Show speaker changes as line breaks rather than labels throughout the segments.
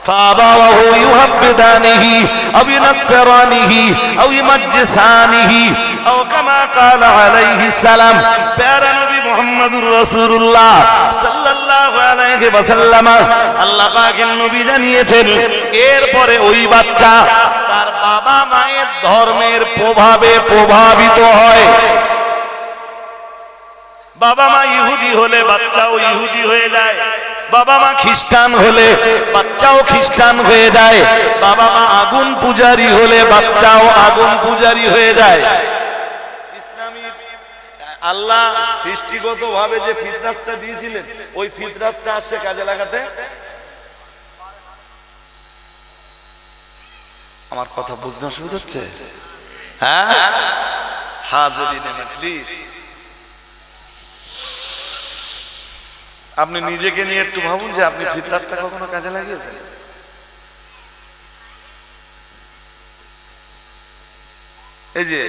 فأبواه يهودانه أو ينصرانه أو يمجسانه أو كما قال عليه السلام প্যারা নবী মুহাম্মদুর রাসূলুল্লাহ সাল্লাল্লাহু আলাইহি ওয়াসাল্লাম আল্লাহ পাকের নবী জানিয়েছেন এরপরে ওই বাচ্চা তার বাবা মায়ের ধর্মের প্রভাবে প্রভাবিত হয়। বাবা মা ইহুদি হলে বাচ্চাও ইহুদি হয়ে যায়, বাবা মা খ্রিস্টান হলে বাচ্চাও খ্রিস্টান হয়ে যায়, বাবা মা আগুন পূজারী হলে বাচ্চাও আগুন পূজারী হয়ে যায়। ইসলামী আল্লাহ সৃষ্টিগতভাবে যে ফিতরাতটা দিয়েছিলেন ওই ফিতরাতটা আসছে কাজে লাগাতে। আমার কথা বুঝতে অসুবিধা হচ্ছে? হ্যাঁ, হাজিরিনে মাজলিস, আপনি নিজেকে নিয়ে একটু ভাবুন যে আপনি ফিতরাতটা কখনো কাজে লাগিয়েছেন? এই যে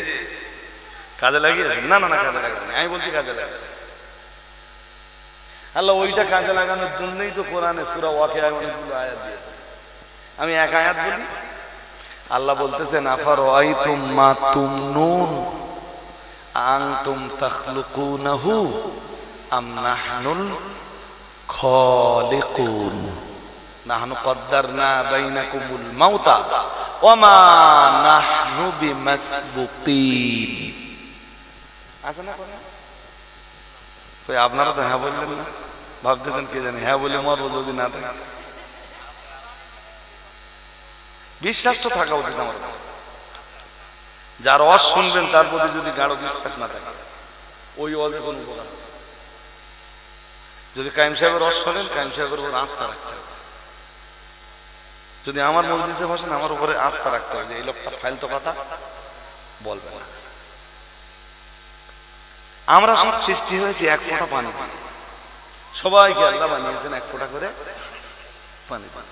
কাজে লাগিয়েছেন? না না না, কাজে লাগাবেন। আমি বলছি কাজে লাগাবেন। আল্লাহ ওইটা কাজে লাগানোর জন্যই তো কোরআনে সূরা ওয়াকিয়ায় অনেকগুলো আয়াত দিয়েছেন। আমি এক আয়াত বলি। আল্লাহ বলতেছেন আফারাআইতুম মা তুমনুন আনতুম তাখলুকুনাহু আম নাহনুল খালিকুন নাহনু কদ্দারনা বাইনাকুমুল মাউতা ওয়া মা নাহনু বিমাসবুকিন। আছে না কোন? কই আপনারা তো হ্যাঁ বললেন না, ভাবতেছেন কে জানে হ্যাঁ বলে মরবো যদি না থাকে। বিশ্বাস তো থাকা উচিত আমার। যার ওয়াজ শুনবেন তার প্রতি যদি গাঢ় বিশ্বাস না থাকে ওই ওয়াজে কোনো উপকার। যদি কায়েম সাহেবের ওয়াজ শোনেন, কায়েম সাহেবের উপর আস্থা রাখতে হবে। যদি আমার মজলিসে বসেন, আমার উপরে আস্থা রাখতে হবে যে এই লোকটা ফালতু কথা বলবে না। আমরা সব সৃষ্টি হয়েছি এক ফোঁটা পানি দিয়ে। সবাইকে আল্লাহ বানিয়েছেন এক ফোঁটা করে পানি দিয়ে।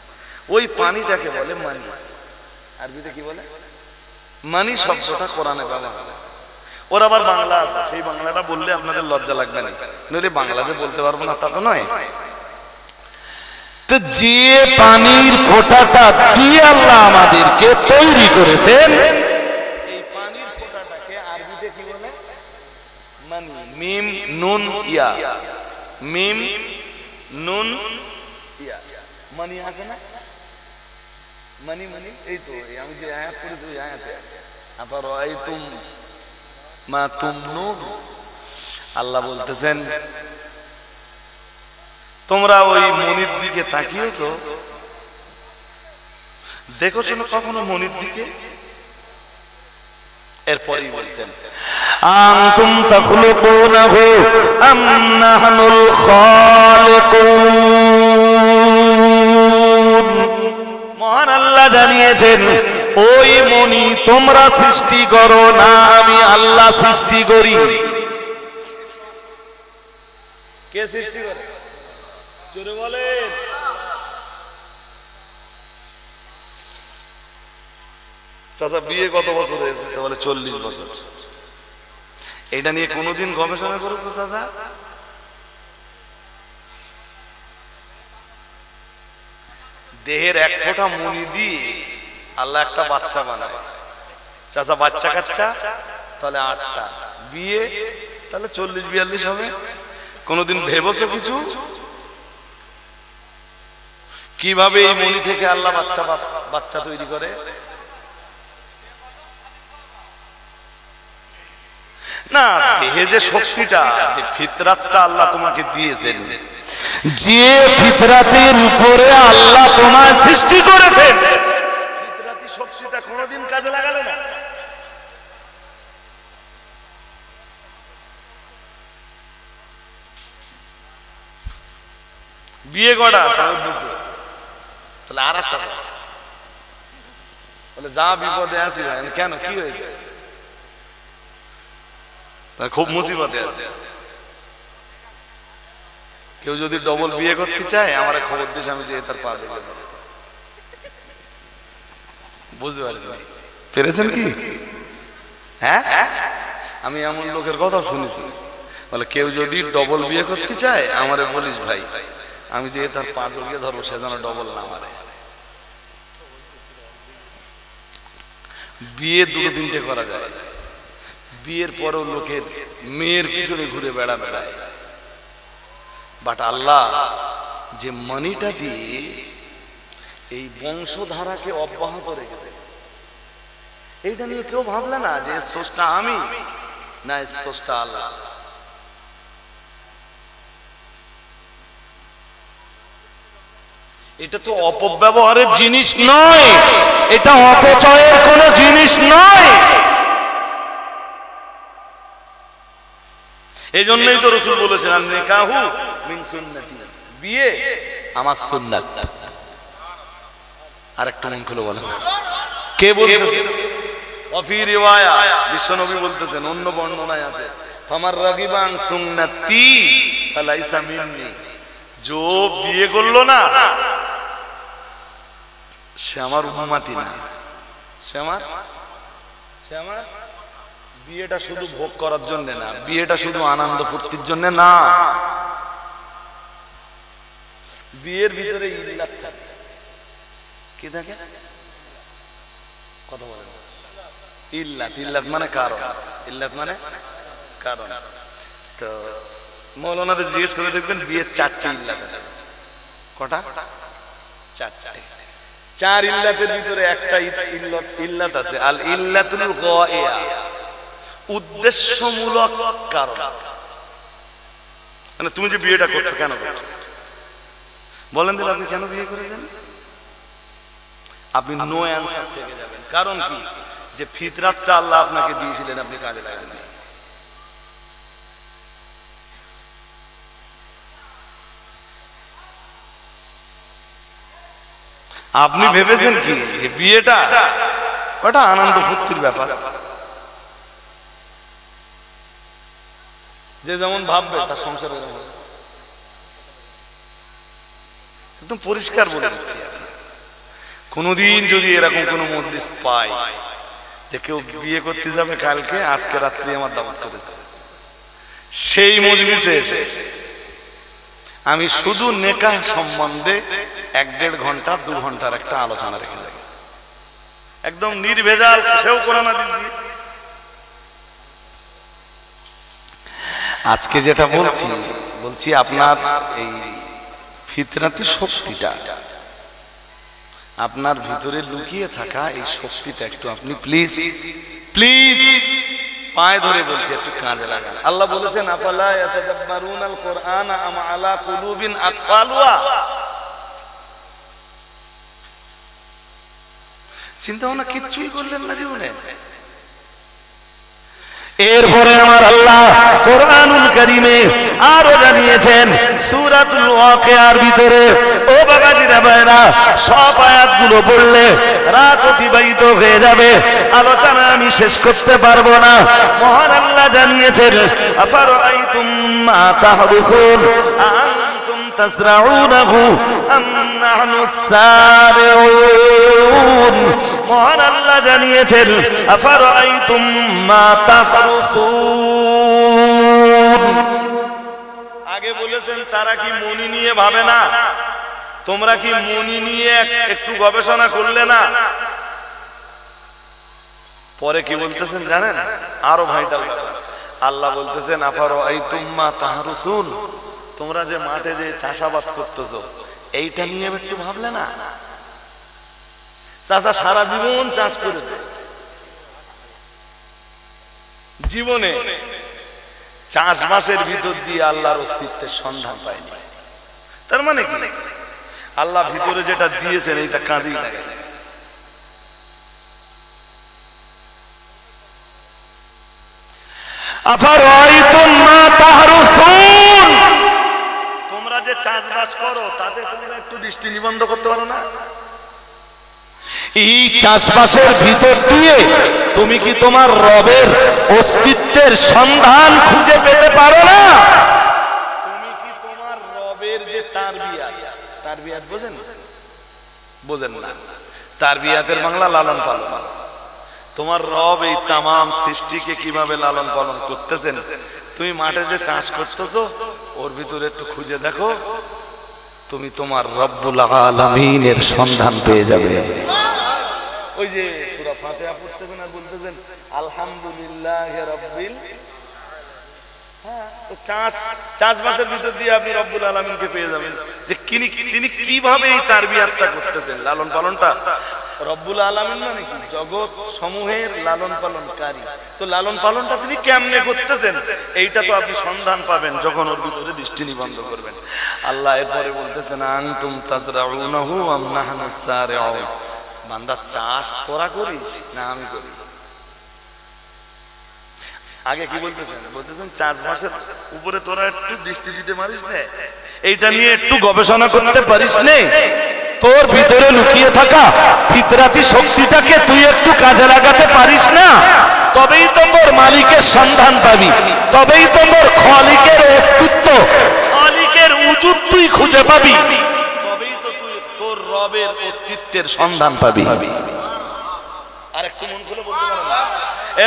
ওই পানিটাকে বলে মানি। আরবিতে কি বলে? মানি শব্দটা কোরআনে ব্যবহার হয়েছে। ওর আবার বাংলা আছে, সেই বাংলাটা বললে আপনাদের লজ্জা লাগবে না, নইলে বাংলা যে বলতে পারবো না তা তো নয়। তো যে পানির ফোঁটাটা দিয়ে আল্লাহ আমাদেরকে তৈরি করেছেন, এই পানির ফোঁটাটাকে আরবিতে কি বলে? মানি। মিম নুন ইয়া, মিম নুন ইয়া, মানি আছে না? মানি মানি এই তো আমি যে আয়াত পড়েছি ওই আয়াতে আফারাআইতুম মা তুমনুন। আল্লাহ বলতেছেন তোমরা ওই মনির দিকে তাকিয়েছো, দেখেছো না কখনো মনির দিকে? এরপরই বলছেন আনতুম তাখলুকুনাহু আম নাহনুল খালিকুন। মহান আল্লাহ জানিয়েছেন ওই মনি তোমরা সৃষ্টি করো না, আমি আল্লাহ সৃষ্টি করি। কে সৃষ্টি করে? জোরে বলেন। চাচা বিয়ে কত বছর হয়েছে? বলে 40 বছর। এটা নিয়ে কোনোদিন গবেষণা করেছো চাচা? দেহের এক ফোঁটা মনি দিয়ে আল্লাহ একটা বাচ্চা বানায়। চাচা বাচ্চা কাচ্চা তাহলে 8টা, বিয়ে তাহলে 40-42 হবে। কোনোদিন ভেবেছো কিছু কিভাবে এই মনি থেকে আল্লাহ বাচ্চা তৈরি করে? না, দেহে যে শক্তিটা, যে ফিতরাতটা আল্লাহ তোমাকে দিয়েছেন, যে ফিতরাতের উপরে আল্লাহ তোমায় সৃষ্টি করেছেন, ফিতরাতি শক্তিটা কোনোদিন কাজে লাগালে না। বিয়ে করা তাহলে 2টো, তাহলে আর একটা বলে যা বিপদে আছি ভাই। কেন, কি হয়েছে? খুব মুসিবতে আছে। কেউ যদি ডবল বিয়ে করতে চায় আমার খবর দিস, আমি যে তার 5 বছর। বুঝতে পারছি পেরেছেন কি? হ্যাঁ, আমি এমন লোকের কথা শুনেছি বলে কেউ যদি ডবল বিয়ে করতে চায় আমারে বলিস ভাই, আমি যে তার 5 বছর ধরবো, সে যেন ডবল না মারে। বিয়ে দুটো তিনটে করা যায়, বিয়ের পরেও লোকের মেয়ের পিছনে ঘুরে বেড়ায়। বাট আল্লাহ যে মানিটা দিয়ে এই বংশধারাকে অব্যাহত রেখেছে, এইটা নিয়ে কেউ ভাবলে না যে স্রষ্টা আমি না স্রষ্টা আল্লাহ। এটা তো অপব্যবহারের জিনিস নয়, এটা অপচয়ের কোনো জিনিস নয়। এই জন্যই তো রাসূল বলেছেন নিকাহু মিন সুন্নতি, বিয়ে আমার সুন্নাত। আর একটা মন খুলে বলেন, কে বলতেছেন? ওয়াফি রিওয়ায়া বিশ্বনবী বলতেছেন, অন্য বর্ণনায় আছে ফামার রাগিবা আন সুন্নতি ফালাইসা মিন্নি, যে বিয়ে করলো না সে আমার উম্মতি না। সে আমার বিয়েটা শুধু ভোগ করার জন্য না, বিয়েটা শুধু আনন্দ ফুর্তির জন্য না, বিয়ের ভিতরে ইল্লাত থাকে। কি থাকে? কথা বলেন। ইল্লাত মানে কারণ, ইল্লাত মানে কারণ। তো মৌলানাদের জিজ্ঞেস করে দেখবেন বিয়ের 4টি ইল্লাত আছে। কটা? 4টে। 4 ইল্লাতের ভিতরে একটা ইল্লাত আছে আল ইল্লাতুল গায়িয়া, উদ্দেশ্যমূলক কারণ। মানে তুমি যে বিয়েটা করছো কেন করছো? বলেন দিন আপনি কেন বিয়ে করেছেন? আপনি নো অ্যানসার থেকে যাবেন। কারণ কি? যে ফিতরাতটা আল্লাহ আপনাকে দিয়েছিলেন আপনি কাজে লাগাননি। আপনি ভেবেছেন কি যে বিয়েটা ওটা আনন্দ ফুর্তির ব্যাপার, যে যেমন ভাববে তার সংসারে একদম পরিষ্কার বলে দিচ্ছি। কোনদিন যদি এরকম কোন মজলিস পাই যে কেউ বিয়ে করতে যাবে কালকে, আজকে রাত্রি আমার দাওয়াত করেছে, সেই মজলিসে এসে আমি শুধু নেকাহ সম্বন্ধে 1-1.5 ঘন্টা 2 ঘন্টার একটা আলোচনা রেখে দেব, একদম নির্ভেজাল, সেও কোরআন হাদিস দিয়ে। আজকে যেটা বলছি আপনার এই ফিতরাতি শক্তিটা, আপনার ভিতরে লুকিয়ে থাকা এই শক্তিটা একটু আপনি প্লিজ পায়ে ধরে বলছি একটু কাজে লাগান। আল্লাহ বলেছেন আফালা ইয়াতাদাব্বারুনাল কুরআন আম আলা কুলুবিন আকফালুহা, চিন্তা ভাবনা কিচ্ছুই করলেন না জীবনে। এরপরে আমার আল্লাহ কোরআনুল কারীমে আরো জানিয়েছেন সূরাতুল ওয়াকিয়ার ভিতরে, ও বাবাজিরা ভাইরা, সব আয়াতগুলো পড়লে রাত অতিবাহিত হয়ে যাবে, আলোচনা আমি শেষ করতে পারবো না। মহান আল্লাহ জানিয়েছেন আফারাআইতুম মা তাহরুসুন আনতুম তাসরাউনাহু আম নাহনুস সারিউন। মহান আল্লাহ জানিয়েছেন আফারাআইতুম মা তাহরুসুন। আগে বলেছেন তারা কি মনি নিয়ে ভাবে না? তোমরা কি মনি নিয়ে একটু গবেষণা করলে না? পরে কি বলতেছেন জানেন? আরো ভাইটাল আল্লাহ বলতেছেন আফারাআইতুম মা তাহরুসুন, তোমরা যে মাঠে যে চাষাবাদ করতেছো এইটা নিয়ে একটু ভাবলে না? চাষা সারা জীবন চাষ করেছে, জীবনে চাষবাসের ভিতর দিয়ে আল্লাহর অস্তিত্বের সন্ধান পায়নি। তার মানে কি? আল্লাহ ভিতরে যেটা দিয়েছেন এটা কাজেই লাগে। আফারাআইতুম মা তাহরুসুন, তোমরা যে চাষবাস করো তাতে তোমরা একটু দৃষ্টি নিবন্ধ করতে পারো না? এই চাষবাসের ভিতর দিয়ে তুমি কি তোমার রবের অস্তিত্বের সন্ধান খুঁজে পেতে পারো না? তুমি কি তোমার রবের যে তারবিয়াত বোঝেন না? তারবিয়াতের বাংলা লালন পালন। তোমার রব এই তামাম সৃষ্টিকে কিভাবে লালন পালন করতেছেন, তুমি মাঠে যে চাষ করতেছো ওর ভিতরে একটু খুঁজে দেখো, তুমি তোমার রব্বুল আলামিনের সন্ধান পেয়ে যাবে। ওই যে সূরা সূরা ফাতিহা পড়তেছেন আর বলতেছেন আলহামদুলিল্লাহ রাব্বিল। হ্যাঁ, তো 4 মাসের ভিতর দিয়ে আপনি রব্বুল আলামিনকে পেয়ে যাবেন। যে তিনি কিভাবে এই তারবিয়াতটা করতেছেন, লালন পালনটা। রব্বুল আলামিন মানে কি? জগৎ সমূহের লালন পালনকারী। তো লালন পালনটা তিনি কেমনে করতেছেন এইটা তো আপনি সন্ধান পাবেন যখন ওর ভিতরে দৃষ্টি নিবদ্ধ করবেন। আল্লাহ এরপরে বলতেছেন আনতুম তাজরাউনাহু আম নাহনুস সারিউন। বান্দা, চাষ তোরা করিস না আমি করি? আগে কি বলতেছেন? বলতেছেন 4 মাসের উপরে তোরা একটু দৃষ্টি দিতে পারিস না, এইটা নিয়ে একটু গবেষণা করতে পারিস না? তোর ভিতরে লুকিয়ে থাকা ফিতরাতি শক্তিটাকে তুই একটু কাজে লাগাতে পারিস না? তবেই তো তোর মালিকের সন্ধান পাবি, তবেই তো তোর খালিকের অস্তিত্ব, খালিকের উজুদ তুই খুঁজে পাবি, তবেই তো তুই তোর রবের অস্তিত্বের সন্ধান পাবি। আর একটু মন খুলে বলতে পারেন না?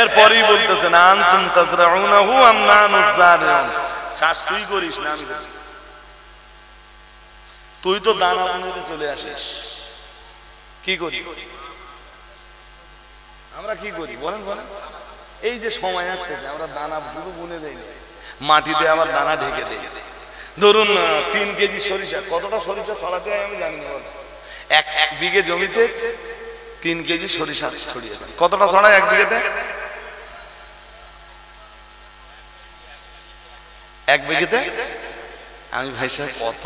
এরপরই বলতেছেন আনতুম তাজরাউনাহু আম নাহনুস সারিউন। চাষ তুই করিস না আমি করি? তুই তো দানা বুনতে চলে আসিস, কি করি আমরা? কি করি বলেন বলেন? এই যে সময় আসতেছে আমরা দানা শুধু বুনে দেই, মাটিতে আবার দানা ঢেকে দেই। ধরুন 3 কেজি সরিষা, কতটা সরিষা ছড়াতে হয় আমি জানি না। 1 বিঘে জমিতে 3 কেজি সরিষা ছড়িয়েছেন, কতটা ছড়ায় 1 বিঘেতে? 1 বিঘেতে আমি ভাই সাহেব কত,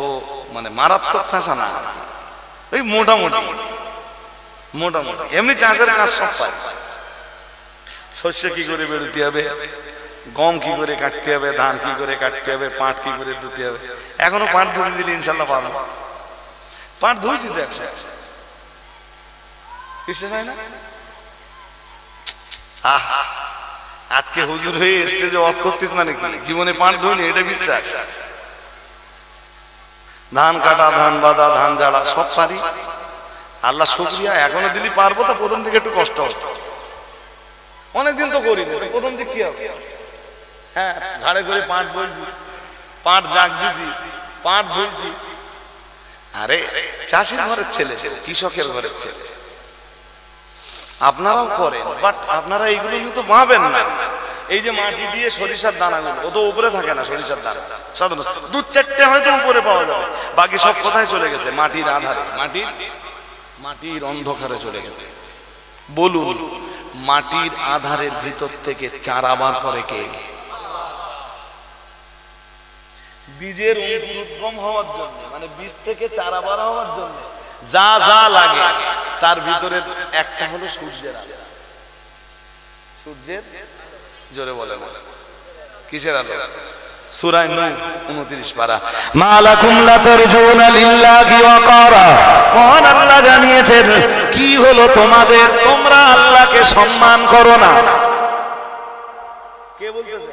মানে মারাত্মক চাষা না, ওই মোটামুটি এমনি চাষের কাজ সব পাই। শস্য কি করে বেরোতে হবে, গম কি করে কাটতে হবে, ধান কি করে কাটতে হবে, পাট কি করে ধুতে হবে। এখনো পাট ধুতে দিলে ইনশাল্লাহ পাবো। পাট ধুইছি তো 100, বিশ্বাস হয় না? আজকে হুজুর হয়ে স্টেজে ওয়াজ করতিস মানে কি জীবনে পাট ধুইনি এটা বিশ্বাস? ধান কাটা, ধান বাঁধা, ধান ঝাড়া সব পারি, আল্লাহ শুকরিয়া। এখনো দিলি পারবো তো, প্রথম দিকে একটু কষ্ট হতো, অনেকদিন তো করিনি, প্রথম দিক কি হবে? হ্যাঁ, ঘাড়ে করে পাট বইছি, পাট জাগ দিছি, পাট ধুইছি। আরে চাষির ঘরের ছেলে, কৃষকের ঘরের ছেলে, আপনারাও করেন, বাট আপনারা এইগুলো নিয়ে তো ভাবেন না। এই যে মাটি দিয়ে সরিষার দানাগুলো, ও তো উপরে থাকে না সরিষার দানা, সাধারণত 2-4টে হয়তো উপরে পাওয়া যাবে, বাকি সব কোথায় চলে গেছে? মাটির আধারে, মাটির অন্ধকারে চলে গেছে। বলুন, মাটির আধারের ভিতর থেকে চারা বার করে কে? বীজের অঙ্কুরোদ্গম হওয়ার জন্য, মানে বীজ থেকে চারা বার হওয়ার জন্য যা যা লাগে তার ভিতরে একটা হলো সূর্যের আলো। সূর্যের, জোরে বলে না কিসের আলো? সূরা নূহ 29 পারা। মালাকুম লা তারজুনা লিল্লাহি ওয়াকারা। মহান আল্লাহ জানিয়েছেন কি হলো তোমাদের, তোমরা আল্লাহকে সম্মান করো না। কে বলতেছে?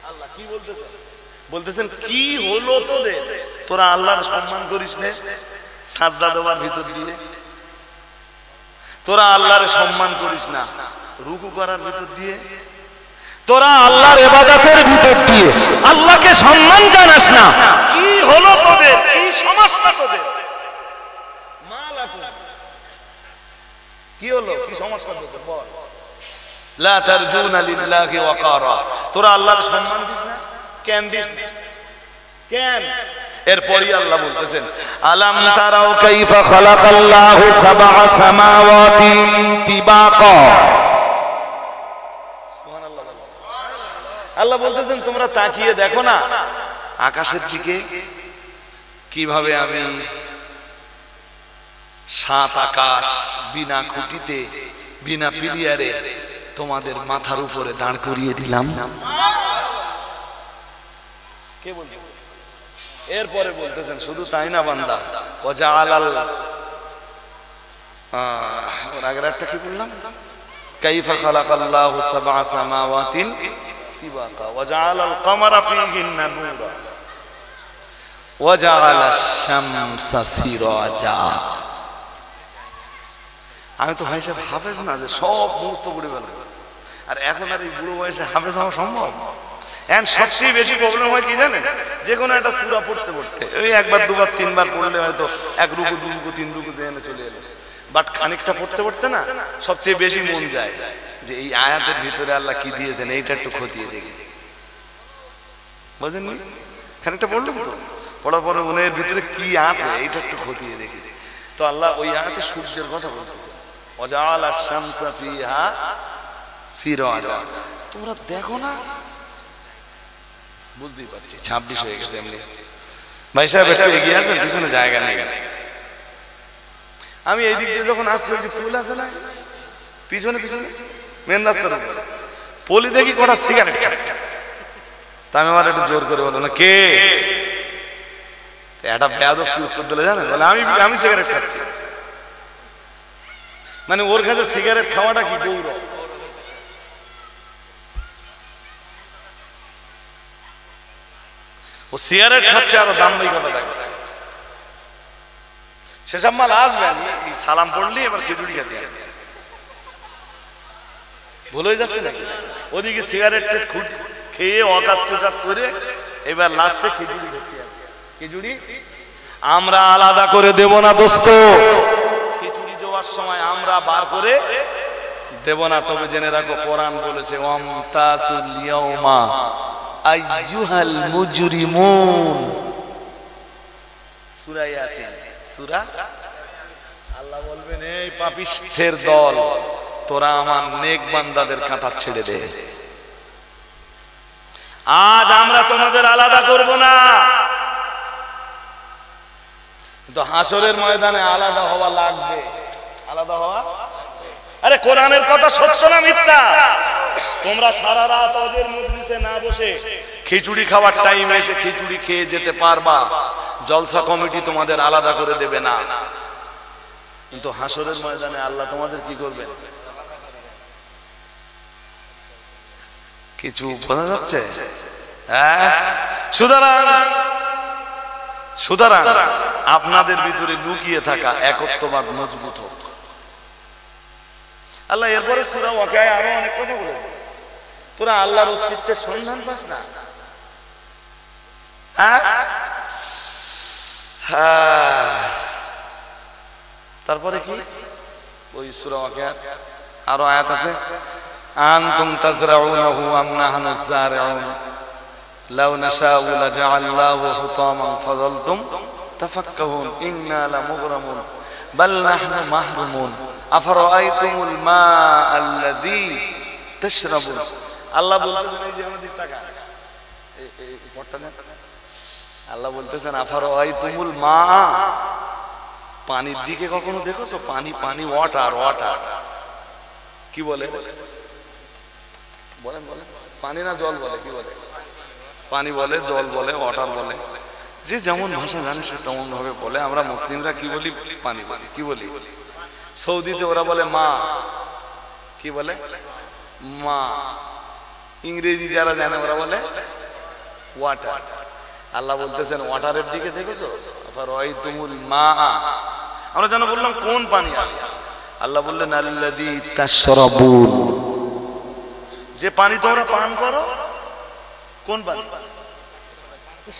আল্লাহ। কি বলতেছেন? বলতেছেন কি হলো তোদের, তোরা আল্লাহর সম্মান করিস না সাজদা দেওয়ার ভিতর দিয়ে, তোরা আল্লাহর সম্মান করিস না রুকু করার ভিতর দিয়ে, তোরা আল্লাহর ইবাদতের ভিতর দিয়ে আল্লাহকে সম্মান জানাস না। কি হলো তোদের, কি সমস্যা তোদের? মালাকুম, কি হলো, কি সমস্যা তোদের বল? লা তারজুনা লিল্লাহি ওয়াকারা। তোরা আল্লাহর সম্মান দিস না কেন? দিস না কেন? এরপরই আল্লাহ বলতেছেন আলাম তারাও কাইফা খালাকাল্লাহু সাবআ সামাওয়াতি তিবাকা। সুবহানাল্লাহ। আল্লাহ বলতেছেন তোমরা তাকিয়ে দেখো না আকাশের দিকে, কিভাবে আমি 7 আকাশ বিনা খুঁটিতে, বিনা পিলিয়ারে তোমাদের মাথার উপরে দাঁড় করিয়ে দিলাম। কে বলছে? এরপরে বলতেছেন শুধু তাই না বান্দা, ওয়াজআলাল, ওর আগের একটা কি বললাম? কাইফা খালাকাল্লাহু সাবআ সামাওয়াতিন তিবাকা ওয়াজআলাল কমারা ফীহিন্না নূরা ওয়াজআলাশ শামসা সিরাজা। আমি তো ভাই সাহেব হাফেজ না যে সব মুখস্থ পড়ে ফেলব, আর এখন আর এই বুড়ো বয়সে হাফেজ হওয়া সম্ভব? এখন সবচেয়ে বেশি প্রবলেম হয় কি জানেন? যে কোনো একটা সূরা পড়তে পড়তে ওই 1বার 2বার 3বার পড়লে হয়তো 1 রুকু 2 রুকু 3 রুকু যেখানে চলে এলো, বাট খানিকটা পড়তে পড়তে না সবচেয়ে বেশি মন যায় যে এই আয়াতের ভিতরে আল্লাহ কি দিয়েছেন এইটা একটু খতিয়ে দেখি, বুঝেননি? খানিকটা পড়লাম তো, পড়ার পরে মনের ভিতরে কি আছে এইটা একটু খতিয়ে দেখি। তো আল্লাহ ওই আয়াতে সূর্যের কথা বলতেছে, ওয়াজাআলা শামসা ফিহা সিরাজা। তোমরা দেখো না, বুঝতেই পারছি 26 হয়ে গেছে এমনি। ভাই সাহেব একটু এগিয়ে আসবেন, পিছনে জায়গা নেই। আমি এই দিক দিয়ে যখন আসছি ওই যে পুল আছে না পিছনে পিছনে মেন রাস্তার উপরে, পলি দেখি কটা সিগারেট খাচ্ছে। তা আমি আবার একটু জোর করে বলবো না কে, একটা বেয়াদব কি উত্তর দিলে জানেন? বলে আমি সিগারেট খাচ্ছি। মানে ওর কাছে সিগারেট খাওয়াটা কি গৌরব। ও সিগারেট খাচ্ছে আর দাম্ভিকতা দেখাচ্ছে। সেসব মাল আসবে সালাম পড়লি এবার খিচুড়ি খেতে ভুল হয়ে যাচ্ছে নাকি? ওদিকে সিগারেট খেয়ে অকাজ কুকাজ করে এবার লাস্টে খিচুড়ি খেতে হবে। খিচুড়ি আমরা আলাদা করে দেব না দোস্ত, খিচুড়ি দেওয়ার সময় আমরা বার করে দেব না। তবে জেনে রাখো কোরআন বলেছে ওয়ামতাসুল ইয়াউমা আইয়ুহাল মুজরিমুন, সূরা ইয়াসিন। সূরা আল্লাহ বলবেন এই পাপিষ্ঠের দল, তোরা আমার নেক বান্দাদের কাঁথা ছেড়ে দে। আজ আমরা তোমাদের আলাদা করব না, কিন্তু হাসরের ময়দানে আলাদা হওয়া লাগবে। আলাদা হওয়া, আরে কোরআনের কথা সত্য না মিথ্যা? তোমরা সারা রাত ওদের মজলিসে না বসে খিচুড়ি খাওয়ার টাইমে এসে খিচুড়ি খেয়ে যেতে পারবা, জলসা কমিটি তোমাদের আলাদা করে দেবে না। কিন্তু হাসরের ময়দানে আল্লাহ তোমাদের কি করবে কিছু বোঝা যাচ্ছে? হ্যাঁ, সুতরাং আপনাদের ভিতরে লুকিয়ে থাকা একত্ববাদ মজবুত হোক। আল্লাহ এরপরে সূরা ওয়াকিয়ায় আরো অনেক কথা বলেছে। তোরা আল্লাহর অস্তিত্বের সন্ধান পাস না? তারপরে কি ওই সূরা ওয়াকিয়ার আরো আয়াত আছে, আনতুম তাজরাউনাহু আম নাহনু যারিউন লাউ নাশাউ লাজআলনাহু হুতামান ফাযালতুম তাফাক্কাহুন ইন্না লামুগরামুন বাল নাহনু মাহরুমুন আফারাআইতুমুল মা আল্লাযী তাশরাবুন। আল্লাহ বলতেছেন এই যে আমাদের টাকা এই পড়টা না, আল্লাহ বলতেছেন আফারাআইতুমুল মা, পানির দিকে কখনো দেখেছো? পানি পানি ওয়াটার ওয়াটার কি বলে? বলেন বলেন, পানি না জল বলে? কি বলে? পানি বলে, জল বলে, ওয়াটার বলে, যে যেমন ভাষা জানে সে তেমন ভাবে বলে। আমরা মুসলিমরা কি বলি? পানি বলি। কি বলি? সৌদিতে ওরা বলে মা, কি বলে? মা। ইংরেজি যারা জানে ওরা বলে ওয়াটার। আল্লাহ বলতেছেন ওয়াটারের দিকে দেখেছো? আফারাআইতুমুল মা, আমরা যেন বললাম কোন পানি? আল্লাহ বললেন আল্লাযী তাশরাবুন, যে পানি তোমরা পান করো। কোন পানি?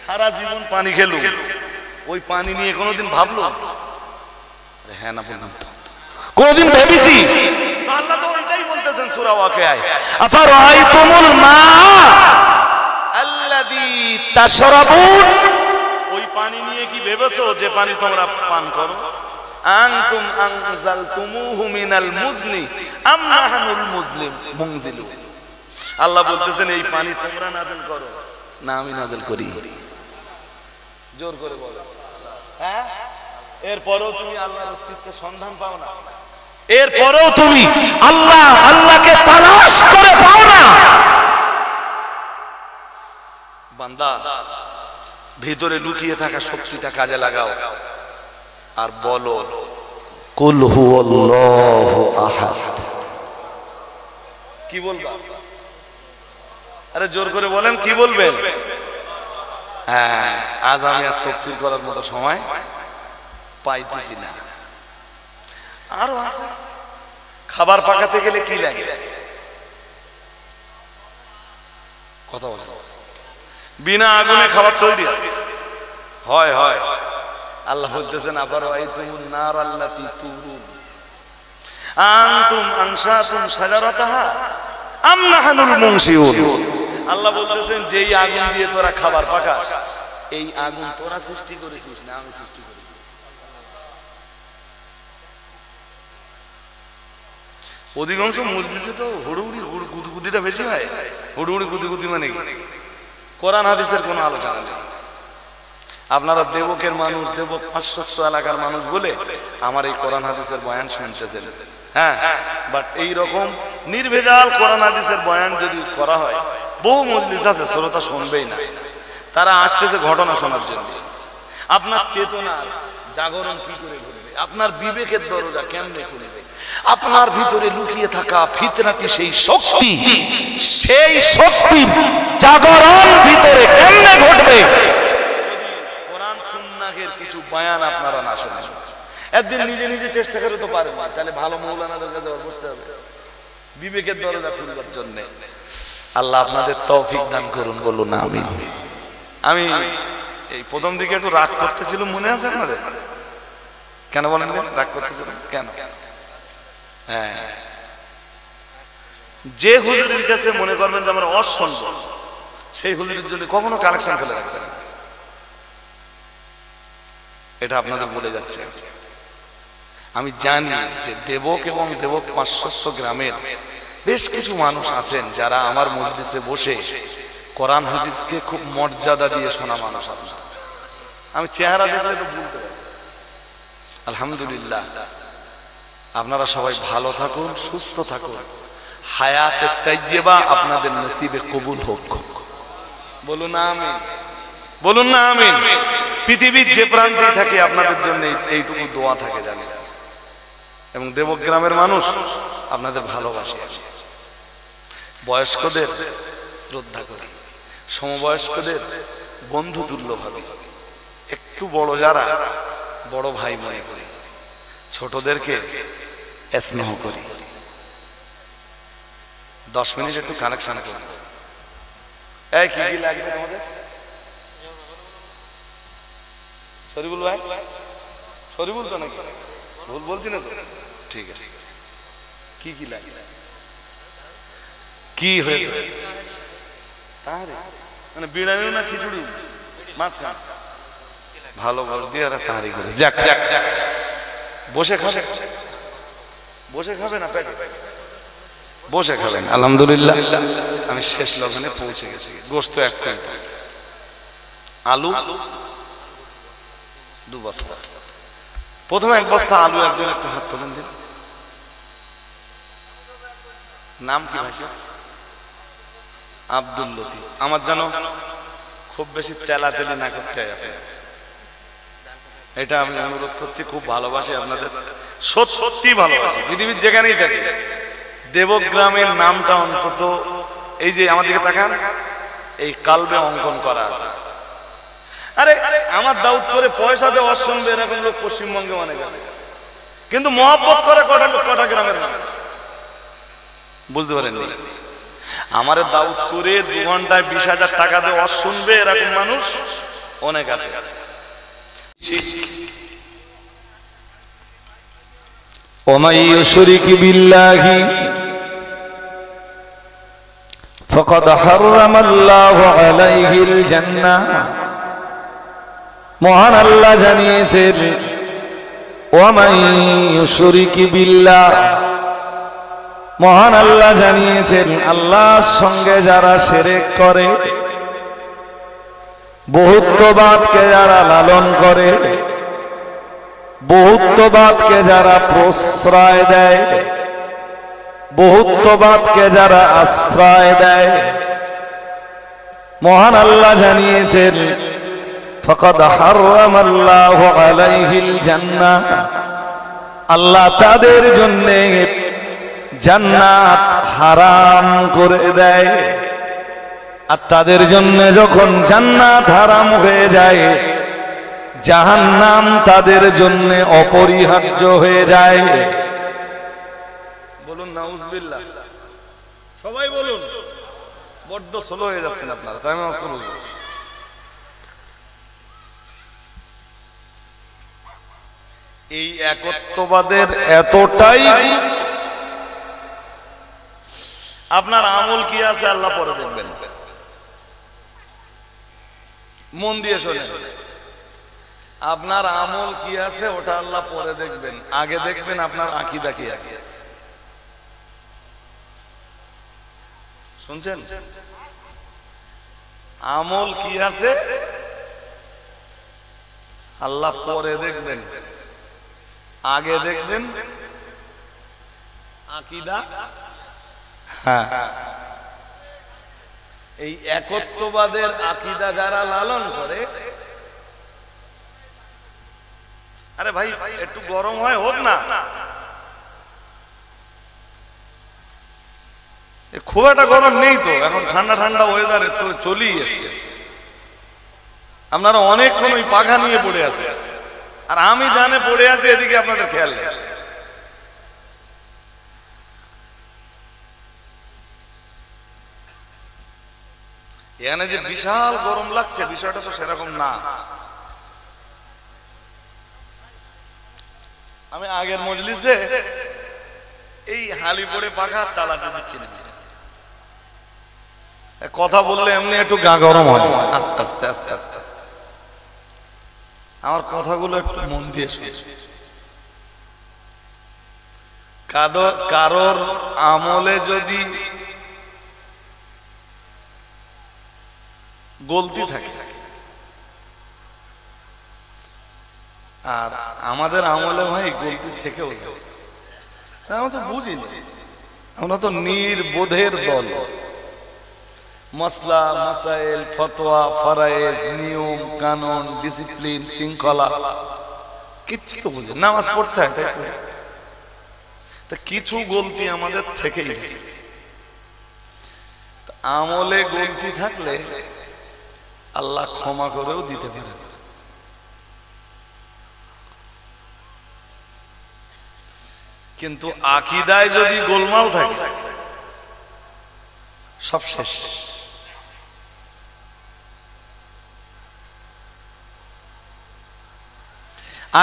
সারা জীবন পানি খেলো, ওই পানি নিয়ে কোনোদিন ভাবলো? হ্যাঁ না বললাম তো, কোনোদিন ভেবেছি? আল্লাহ তো এটাই বলতেছেন সূরা ওয়াকিয়ায়, আফারাআইতুমুল মা আল্লাযী তাশরাবুন, ওই পানি নিয়ে কি ভেবেছো যে পানি তোমরা পান করো? আনতুম আনজালতুমুহু মিনাল মুজনি আম নাহনুল মুনজিলুন। আল্লাহ বলতেছেন এই পানি তোমরা নাযিল করো না আমি নাযিল করি। জোর করে বলো। হ্যাঁ, এরপরেও তুমি আল্লাহর অস্তিত্বের সন্ধান পাও না? এরপরেও তুমি আল্লাহকে তালাশ করে পাও না? বান্দা, ভিতরে লুকিয়ে থাকা শক্তিটা কাজে লাগাও আর বলো কুল হুয়াল্লাহু আহাদ। কি বলবা? আরে জোর করে বলেন, কি বলবেন? হ্যাঁ, আজ আমি আর তাফসীর করার মতো সময় পাইতেছি না। আরো আছে, খাবার পাকাতে গেলে কি লাগে? কথা বলে, বিনা আগুনে খাবার তৈরি হয়? হয়। আল্লাহ বলতেছেন আফারাআইতুমুন নার আল্লাতী তুরুন আনতুম আনশাতুম শাজারাতাহা আম নাহনুল মুনশিউন। আল্লাহ বলতেছেন যেই আগুন দিয়ে তোরা খাবার পাকাস, এই আগুন তোরা সৃষ্টি করেছিস না আমি সৃষ্টি করেছি? অধিকাংশ মজলিসে তো হুড়ুহুড়ি গুদগুদিটা বেশি হয়। হুড়ুহুড়ি গুদগুদি মানে কি? কোরআন হাদিসের কোনো আলোচনা নেই। আপনারা দেবকের মানুষ, দেবক পার্শ্বস্থ এলাকার মানুষ বলে আমার এই কোরআন হাদিসের বয়ান শুনতেছেন, হ্যাঁ, বাট এই রকম নির্ভেজাল কোরআন হাদিসের বয়ান যদি করা হয়, বহু মজলিস আছে শ্রোতা শুনবেই না, তারা আসতেছে ঘটনা শোনার জন্য। আপনার চেতনার জাগরণ কি করে করবে? আপনার বিবেকের দরজা কেমনে খুলবে? আপনার ভিতরে লুকিয়ে থাকা ফিতনাতি সেই শক্তি জাগরণ ভিতরে কেমনে ঘটবে যদি কোরআন সুন্নাহের কিছু বয়ান আপনারা না শোনেন? একদিন নিজে নিজে চেষ্টা করে তো পারেন না, তাহলে ভালো মৌলানাদের কাছে বসতে হবে বিবেকের দরজা খুলবার জন্য। আল্লাহ আপনাদের তৌফিক দান করুন, বলুন আমিন। আমি এই প্রথম দিকে একটু রাগ করতেছিলাম, মনে আছে আপনাদের? কেন বলেন রাগ করতেছিলাম কেন? হ্যাঁ, যে হুজুরের কাছে মনে করবেন যে আমরা অশুনব, সেই হুজুরের জন্য কখনো কালেকশন ফেলে রাখবেন না, এটা আপনাদের বলে যাচ্ছে। আমি জানি যে দেবক এবং দেবক পার্শ্বস্থ গ্রামের বেশ কিছু মানুষ আছেন যারা আমার মজলিসে বসে কোরআন হাদিসকে খুব মর্যাদা দিয়ে শোনা মানুষ। আপনারা, আমি চেহারা দেখলে তো বলতে পারি। আলহামদুলিল্লাহ, আপনারা সবাই ভালো থাকুন, সুস্থ থাকুন, হায়াতে তাইয়্যিবা আপনাদের নসিবে কবুল হোক, বলুন আমিন, বলুন না আমিন। পৃথিবীর যে প্রান্তেই থাকে আপনাদের জন্য এইটুকু দোয়া থাকে জানি। এবং দেবক গ্রামের মানুষ আপনাদের ভালোবাসি, বয়স্কদের শ্রদ্ধা করি, সমবয়স্কদের বন্ধু তুল্য ভাবি, একটু বড় যারা বড় ভাই মনে করি, ছোটদেরকে স্নেহ করি। 10 মিনিট একটু কানেকশন করব। এই কি কি লাগবে তোমাদের? শরীফুল ভাই, শরীফুল তো নাকি? ভুল বলছি না তো? ঠিক আছে, কি কি লাগবে? কি হয়েছে? তাহলে মানে বিড়ানি না খিচুড়ি মাছ খান ভালো ঘর দিয়ে আর তাহারি করে যাক যাক যাক। বসে খাবে, বসে খাবে না পেটে বসে খাবেন। আলহামদুলিল্লাহ, আমি শেষ লগ্নে পৌঁছে গেছি। গোশত 1 কুইন্টাল, আলু 2 বস্তা। প্রথমে 1 বস্তা আলু, একজন একটু হাত তোলেন দিন। নাম কি ভাই? আব্দুল লতিফ। আমার যেন খুব বেশি তেলাতেলি না করতে হয়, এটা আমি অনুরোধ করছি। খুব ভালোবাসি আপনাদের, সত্যি ভালোবাসি, পৃথিবীর যেখানেই থাকি। দেবগ্রামের নামটা অন্তত এই যে আমার দিকে তাকান, এই কালবে অঙ্কন করা আছে। আরে আমার দাউদ করে পয়সা দিয়ে অসম্ভব এরকম লোক পশ্চিমবঙ্গে অনেক আছে, কিন্তু মহব্বত করে কটা গ্রামের মানুষ বুঝতে পারেননি। আমার দাউদ করে 2 ঘন্টায় 20,000 টাকা দিয়ে ওয়াজ শুনবে এরকম মানুষ অনেক আছে।
ومن يشرك بالله فقد حرم الله عليه الجنة। মহান আল্লাহ জানিয়েছেন, ومن يشرك بالله, মহান আল্লাহ জানিয়েছেন আল্লাহর সঙ্গে যারা শিরক করে, বহুত্ববাদকে যারা লালন করে, বহুত্ববাদকে যারা প্রশ্রয় দেয়, বহুত্ববাদকে যারা আশ্রয় দেয়, মহান আল্লাহ জানিয়েছেন ফাকাদ হারামাল্লাহু আলাইহিল জান্নাহ, আল্লাহ তাদের জন্য জান্নাত হারাম করে দেয়। আর তাদের জন্য যখন জান্নাত হারাম হয়ে যায়, জাহান্নাম তাদের জন্য অপরিহার্য হয়ে যায়।
বলুন নাউজুবিল্লাহ, সবাই বলুন। বড্ড স্লো হয়ে যাচ্ছেন আপনারা, তাই আমি আজকে বলবো। এই একত্ববাদের এতটাই
আপনার আমল কি আছে আল্লাহ পরে দেখবেন। মন দিয়ে শোনেন, আপনার আমল কি আছে ওটা আল্লাহ পরে দেখবেন, আগে দেখবেন আপনার আকীদা কি আছে। শুনছেন? আমল কি আছে আল্লাহ পরে দেখবেন, আগে দেখবেন আকীদা। হ্যাঁ, এই একত্ববাদের আকীদা যারা লালন করে, আরে ভাই একটু গরম হয় হোক না, খুব একটা গরম নেই তো, এখন ঠান্ডা ঠান্ডা ওয়েদারে তো চলেই এসছে। আপনারা অনেকক্ষণ ওই পাখা নিয়ে পড়ে আছে, আর আমি জানে পড়ে আছি, এদিকে আপনাদের খেয়াল নেই। এখানে যে বিশাল গরম লাগছে বিষয়টা তো সেরকম না। আমি আগের মজলিসে এই হালি পড়ে পাখা চালাতে দিচ্ছি না, কথা বললে এমনি একটু গা গরম হয়, আস্তে আস্তে আস্তে আস্তে আস্তে। আমার কথাগুলো একটু মন দিয়ে শুনে। কারোর আমলে যদি গলতি থাকে, আর আমাদের আমলে ভাই গলতি থেকেও যায়, আমরা তো বুঝিনি, আমরা তো নির্বোধের দল। মাসলা মাসাইল, ফতোয়া, ফরায়েজ, নিয়ম কানুন, ডিসিপ্লিন, শৃঙ্খলা কিচ্ছু তো বুঝি, নামাজ পড়তে হয় তাই পড়ি, তা কিছু গলতি আমাদের থেকেই যায়। আমলে গলতি থাকলে আল্লাহ ক্ষমা করেও দিতে পারেন, কিন্তু আকীদায় যদি গোলমাল থাকে সব শেষ।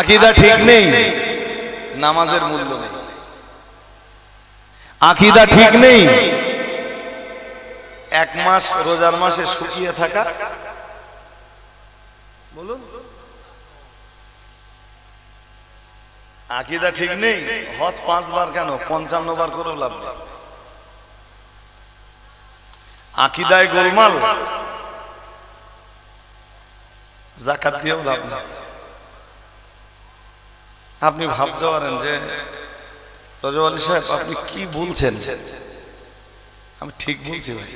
আকীদা ঠিক নেই, নামাজের মূল্য নেই। আকীদা ঠিক নেই, এক মাস রোজার মাসে শুকিয়ে থাকা, বলুন। আকীদা ঠিক নেই, হজ 5 বার কেন 55 বার করেও লাভ নেই। আকীদায় গোলমাল, যাকাত দিয়েও লাভ নেই। আপনি ভাবতে পারেন যে রজব আলী সাহেব আপনি কি বলছেন, আমি ঠিক বলছি ভাই।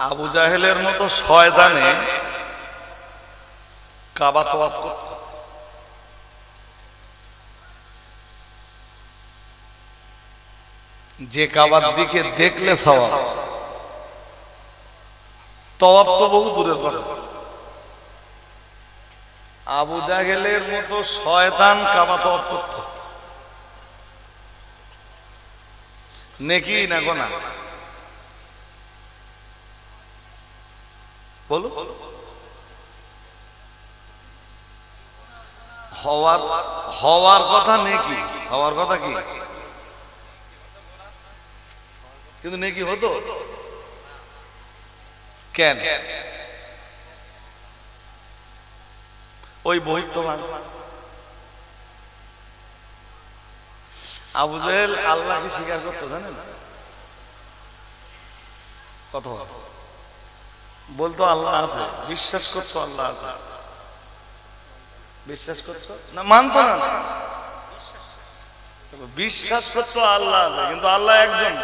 আবু জাহেলের মতো শয়তানে কাবা তওয়াফ করত, যে কাবার দিকে দেখলে সওয়াব, তওয়াফ তো বহু দূরের কথা। আবু জাহেলের মতো শয়তান কাবা তওয়াফ করত, নেকি না গোনা বলো? হওয়ার কথা নেকি, হওয়ার কথা কি, কিন্তু নেকি হতো কেন? ওই বহিত্তমান আবু জাহেল আল্লাহকে স্বীকার করতো, জানেন? কত বলতো আল্লাহ আছে, বিশ্বাস করতো আল্লাহ আছে, বিশ্বাস করতো না, মানতো না, বিশ্বাস করতো আল্লাহ আছে, কিন্তু আল্লাহ একজন।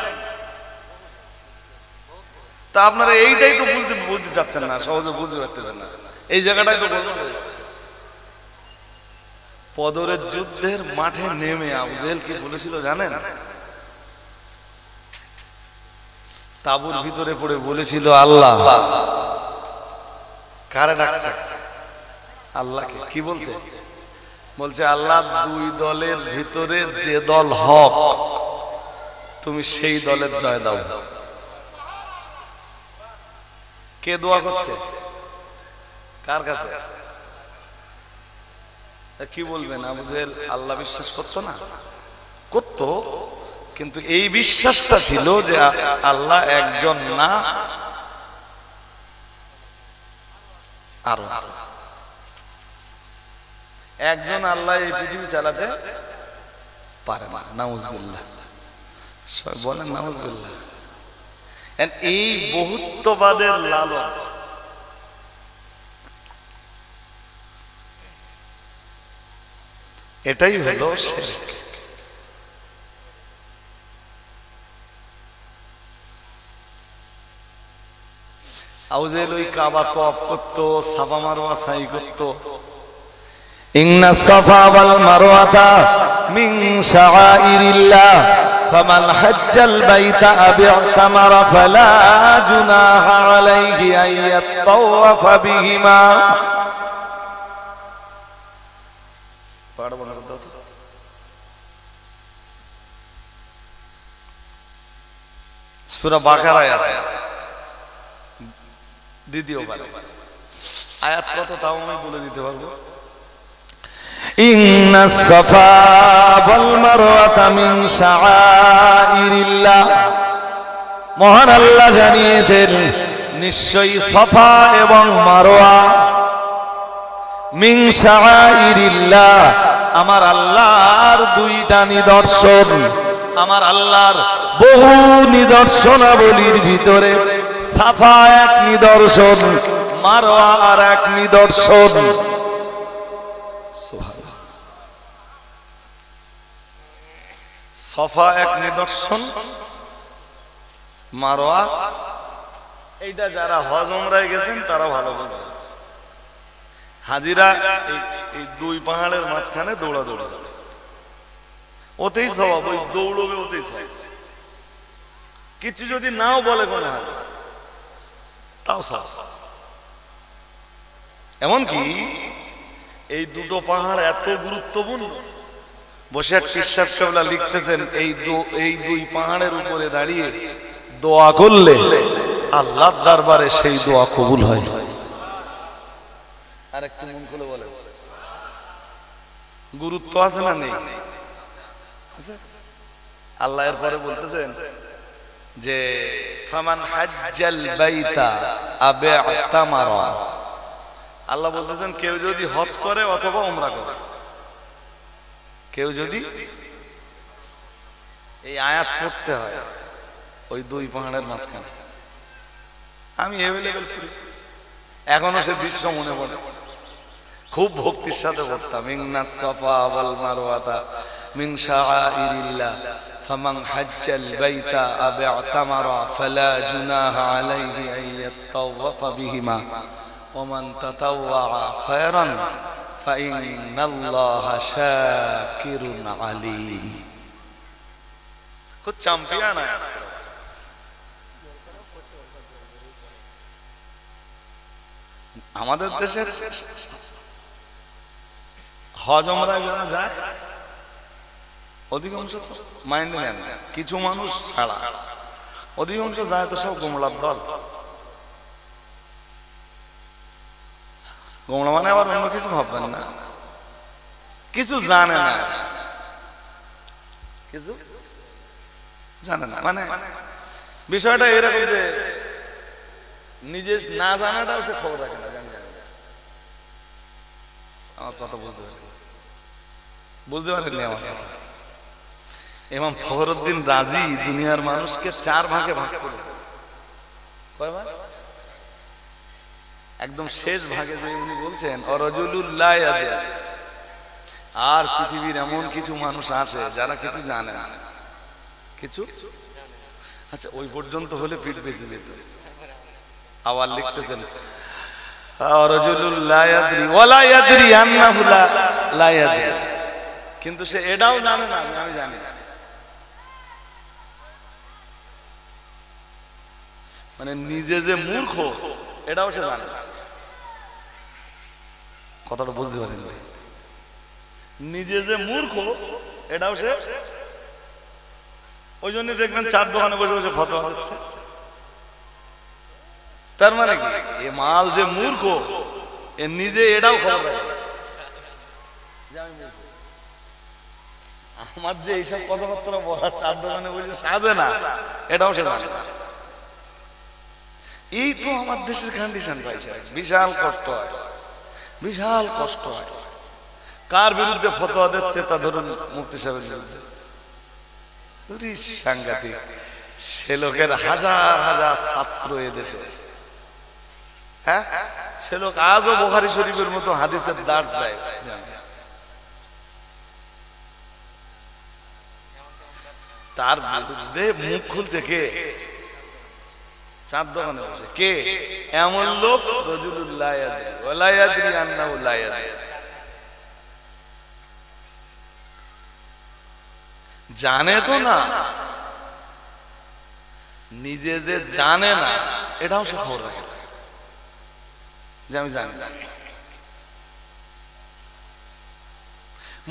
তা আপনারা এইটাই তো বুঝতে চাচ্ছেন না, সহজে বুঝতে পারতেছেন না, এই জায়গাটাই তো বলতে যাচ্ছে। বদরের যুদ্ধের মাঠে নেমে আবু জাহেল কি বলেছিল জানেন? তাঁবুর ভিতরে পড়ে বলেছিল, আল্লাহ কারে ডাকছে? আল্লাহকে। কি বলছে? বলছে আল্লাহ দুই দলের ভিতরে যে দল হক তুমি সেই দলের জয় দাও। কে দোয়া করছে? কার কাছে? কি বলবেন, আবু জেহেল আল্লাহ বিশ্বাস করতো না? করতো, কিন্তু এই বিশ্বাসটা ছিল যে আল্লাহ একজন না, আরো আছে একজন। আল্লাহ এই পৃথিবী চালাতে পারে না, নাউজুবিল্লাহ। বলেন নাউজুবিল্লাহ। এই বহুত্ববাদের লালন, এটাই হলো শিরক। আবু জেহেল ওই কাবা তওয়াফ করতো, সাফা মারওয়া সাই করতো। ইন্না সাফা ওয়াল মারওয়াতা মিন শাআইরিল্লাহ ফামান হাজ্জাল বাইতা আও ইতামারা ফালা জুনাহা আলাইহি আন ইয়াতাওয়াফা বিহিমা। সূরা বাকারায় আছে, দ্বিতীয় পারা, আয়াত কত তাও আমি বলে দিতে পারবো। ইন্নাস সাফা ওয়াল মারওয়াতা মিন শাআইরিল্লাহ, মহান আল্লাহ জানিয়েছেন নিশ্চয়ই সাফা এবং মারওয়া মিন শাআইরিল্লাহ, আমার আল্লাহর দুইটা নিদর্শন। আমার আল্লাহর বহু নিদর্শনাবলীর ভিতরে সাফা এক নিদর্শন, মারওয়া আর এক নিদর্শন। সাফা এক নিদর্শন, মারওয়া, এইটা যারা হজ উমরায় গেছেন তারা ভালো বুঝবে। হাজিরা এই দুই পাহাড়ের মাঝখানে দৌড়াদৌড়ি, ওতেই স্বভাব, ওই দৌড়বে ওতেই স্বভাব। কিছু যদি নাও বলে কোনো হাজি, তাও স্বভাব। এমনকি এই দুটো পাহাড় এত গুরুত্বপূর্ণ, বসে পিসাব কেবলা লিখতেছেন এই দুই পাহাড়ের উপরে দাঁড়িয়ে দোয়া করলে আল্লাহর দরবারে সেই দোয়া কবুল হয়। আর একটু মন খুলে বলে, গুরুত্ব আছে না নেই? আল্লাহ এর পরে বলতেছেন যে ফামান হাজ্জাল বাইতা আও ইতামারা, আল্লাহ বলতেছেন কেউ যদি হজ করে অথবা উমরা করে, কেউ যদি, এই আয়াত পড়তে হয় ওই দুই পাহাড়ের মাঝখানে। আমি অ্যাভেলেবেল করেছি, এখনো সে দৃশ্য মনে পড়ে, খুব ভক্তির সাথে পড়তাম। ইন্নাস সাফা ওয়াল মারওয়াতা মিন শাআইরিল্লাহ ফামান হাজ্জাল বাইতা আও ইতামারা ফালা জুনাহা আলাইহি আন ইয়াতাওয়াফা বিহিমা ওয়া মান তাতাওয়া খায়রান ফাইন্নাল্লাহা শাকিরুন আলীম। খুব চ্যাম্পিয়ন আছে। আমাদের দেশের হজ উমরায় যারা যায় অধিকাংশ তো মাইন্ড নেন না, কিছু মানুষ ছাড়া অধিকাংশ যায় তো সব গোমলার দল। গোমলা মানে আবার অন্য কিছু ভাববেন না, কিছু জানে না, কিছু জানে না, মানে বিষয়টা এরকম যে নিজে না জানাটাও সে খবর রাখে না। আমার কথা বুঝতে পারেননি আমার কথা। ইমাম ফখরুদ্দিন রাজি দুনিয়ার মানুষকে 4 ভাগে ভাগ করেছে। কয় ভাগ? একদম শেষ ভাগে যে উনি বলছেন অরাজুলুল লা ইয়াদরি, আর পৃথিবীর এমন কিছু মানুষ আছে যারা কিছু জানে না, কিছু, আচ্ছা ওই পর্যন্ত হলে পিঠ বেঁচে যেত। আবার লিখতেছেন অরাজুলুল লা ইয়াদরি ওয়ালা ইয়াদরি আন্নাহু লা ইয়াদরি, কিন্তু সে এটাও জানে না আমি জানি না। মানে নিজে যে মূর্খ এটাও সে জানে না। কথাটা বুঝতে পারেন? নিজে যে মূর্খ এটাও সে, ওই জন্য দেখবেন 4 দোকানে বসে বসে ফতোয়া দিচ্ছে। তার মানে কি এ মাল যে মূর্খ এ নিজে এটাও খবর রাখে।
যে আমি মূর্খ। আমার যে এইসব কথাবার্তা বলা চার দোকানে বসে সাজে না, এটাও সে জানে না। এই তো আমার দেশের কন্ডিশন ভাই সাহেব, বিশাল কষ্ট হয়, বিশাল কষ্ট হয়। কার বিরুদ্ধে ফতোয়া দিচ্ছে? তা ধরুন মুফতি সাহেবের বিরুদ্ধে। সাংঘাতিক। সে লোকের হাজার হাজার ছাত্র এদেশে, হ্যাঁ, সে লোক আজও বুখারী শরীফের মতো হাদিসের দার্স দেয়। তার বিরুদ্ধে মুখ খুলছে কে? চার দোকানে বসে কে? এমন লোক রজুলুল লা ইয়াদরি ওয়া লা ইয়াদরি আন্নাহু লা ইয়াদরি। জানে তো না, নিজে যে জানে না এটাও সে খবর রাখে না যে আমি জানি না।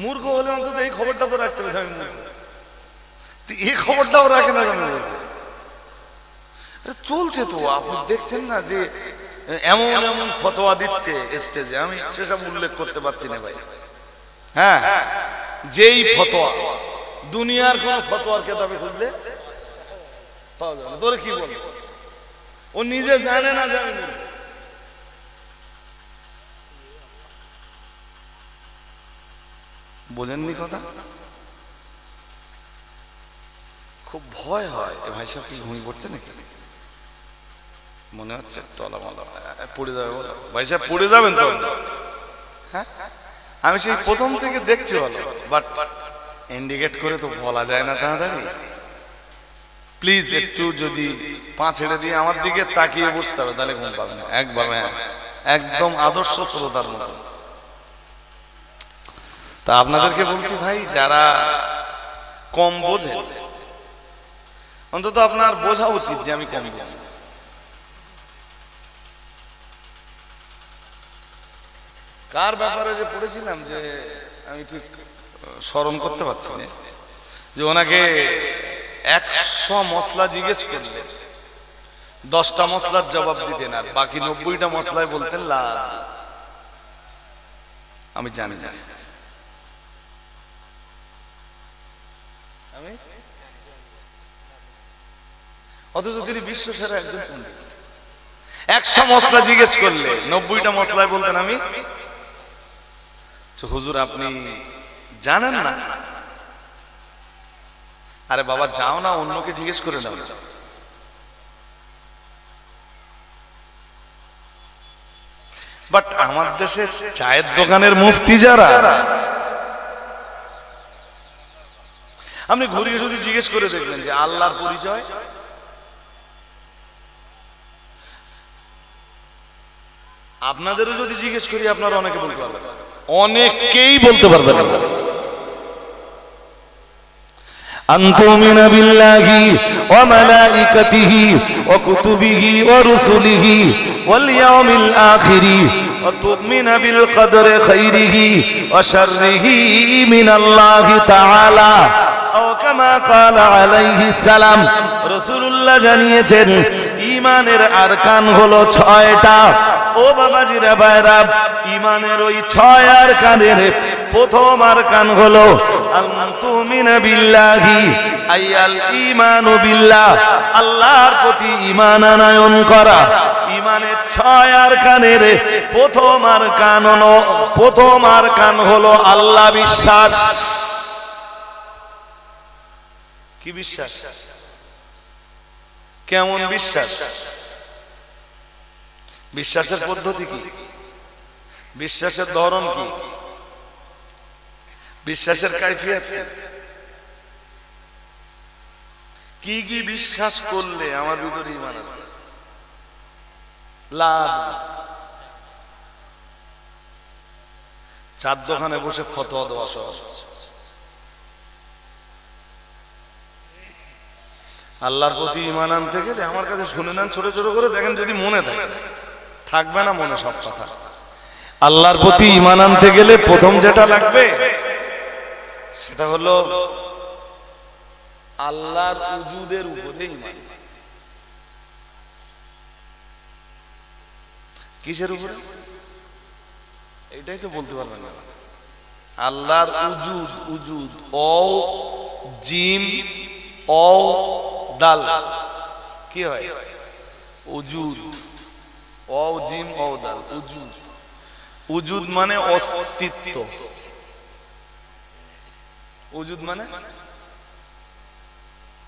মূর্খ হলে অন্তত এই খবরটা তো রাখতে হবে আমি মূর্খ, এই খবরটাও রাখে না যে আমি মূর্খ। চলছে তো, আপনি দেখছেন না যে এমন এমন ফতোয়া দিচ্ছে স্টেজে, আমি সেসব উল্লেখ করতে পারছি না ভাই। হ্যাঁ, যেই ফতোয়া দুনিয়ার কোন ফতোয়ার কেতাবে খুঁজলে পাওয়া যাবে না। তোরে কি বলে? ও নিজে জানে না যে আমি মূর্খ। বোঝেননি কথা? খুব ভয় হয়। এ ভাই সাহেব কি ঘুমিয়ে পড়তে নাকি? মনে হচ্ছে তলা মালা পড়ে যাবে। বলো ভাই সাহেব পড়ে যাবেন তো? হ্যাঁ, আমি সেই প্রথম থেকে দেখছি বলো, বাট ইন্ডিকেট করে তো বলা যায় না তাড়াতাড়ি। প্লিজ একটু যদি পা ছেড়ে দিয়ে আমার দিকে তাকিয়ে বসতে হবে, তাহলে ঘুম পাবে না একভাবে। হ্যাঁ, একদম আদর্শ শ্রোতার মতো। তা আপনাদেরকে বলছি ভাই, যারা কম বোঝে অন্তত আপনার বোঝা উচিত যে আমি কম বুঝি। কার ব্যাপারে যে পড়েছিলাম যে আমি ঠিক স্মরণ করতে পারছি না, যে ওনাকে 100 মশলা জিজ্ঞেস করলে 10টা মশলার জবাব দিতেন, আর বাকি 90টা মশলায় বলতেন লা আদরি, আমি জানি না। আমি অথচ তিনি বিশ্ব সেরা একজন পণ্ডিত। 100 মশলা জিজ্ঞেস করলে 90টা মশলায় বলতেন আমি। হুজুর আপনি জানেন না? আরে বাবা যাও না, অন্যকে জিজ্ঞেস করে নাও। বাট আমার দেশে চায়ের দোকানের মুফতি যারা, আপনি ঘুরিয়ে যদি জিজ্ঞেস করে দেখবেন যে আল্লাহর পরিচয়, আপনাদেরও যদি জিজ্ঞেস করি আপনারা অনেকে বলতে পারবেন, অনেকেই বলতে পারবেন না। আনতুমিনা বিল্লাহি ওয়া মালাইকাতিহি ওয়া কুতুবিহি ওয়া রুসুলিহি ওয়াল ইয়াউমিল আখিরি ওয়া তুমিনা বিল কদরি খাইরিহি ওয়া শাররিহি মিনাল্লাহি তাআলা ও কামা ক্বালা আলাইহিস সালাম। রাসূলুল্লাহ জানিয়েছেন ঈমানের আরকান হলো 6টা। ও বাবাজিরা ভাইরা, ঈমানের ওই 6 আরকানের প্রথম আরকান হলো আনতুমিনা বিল্লাহি, আইয়াল ঈমানু বিল্লাহ, আল্লাহর প্রতি ঈমান আনয়ন করা। ঈমানের 6 আরকানের প্রথম আরকান হলো আল্লাহ বিশ্বাস। কি বিশ্বাস? কেমন বিশ্বাস? বিশ্বাসের পদ্ধতি কি? বিশ্বাসের ধরন কি? বিশ্বাসের কাইফিয়ত কি? কি বিশ্বাস করলে আমার ভিতরে ঈমান আসবে? চার দোকানে বসে ফতোয়া দেওয়া সহজ। আল্লাহর প্রতি ঈমান আনতে গেলে আমার কাছে শুনে নেন, ছোট ছোট করে দেখেন, যদি মনে থাকে, থাকবে না মনে সব কথা। আল্লাহর প্রতি ঈমান আনতে গেলে প্রথম যেটা লাগবে সেটা হলো আল্লাহর উজুদের উপরে ঈমান। কিসের উপরে? এটাই তো বলতে পারবেন না। আল্লাহর উজুদ, উজুদ ও জিম ও দাল কি হয়? উজুদ, ও জিম ও দাল, উজুদ। উজুদ মানে অস্তিত্ব। উজুদ মানে,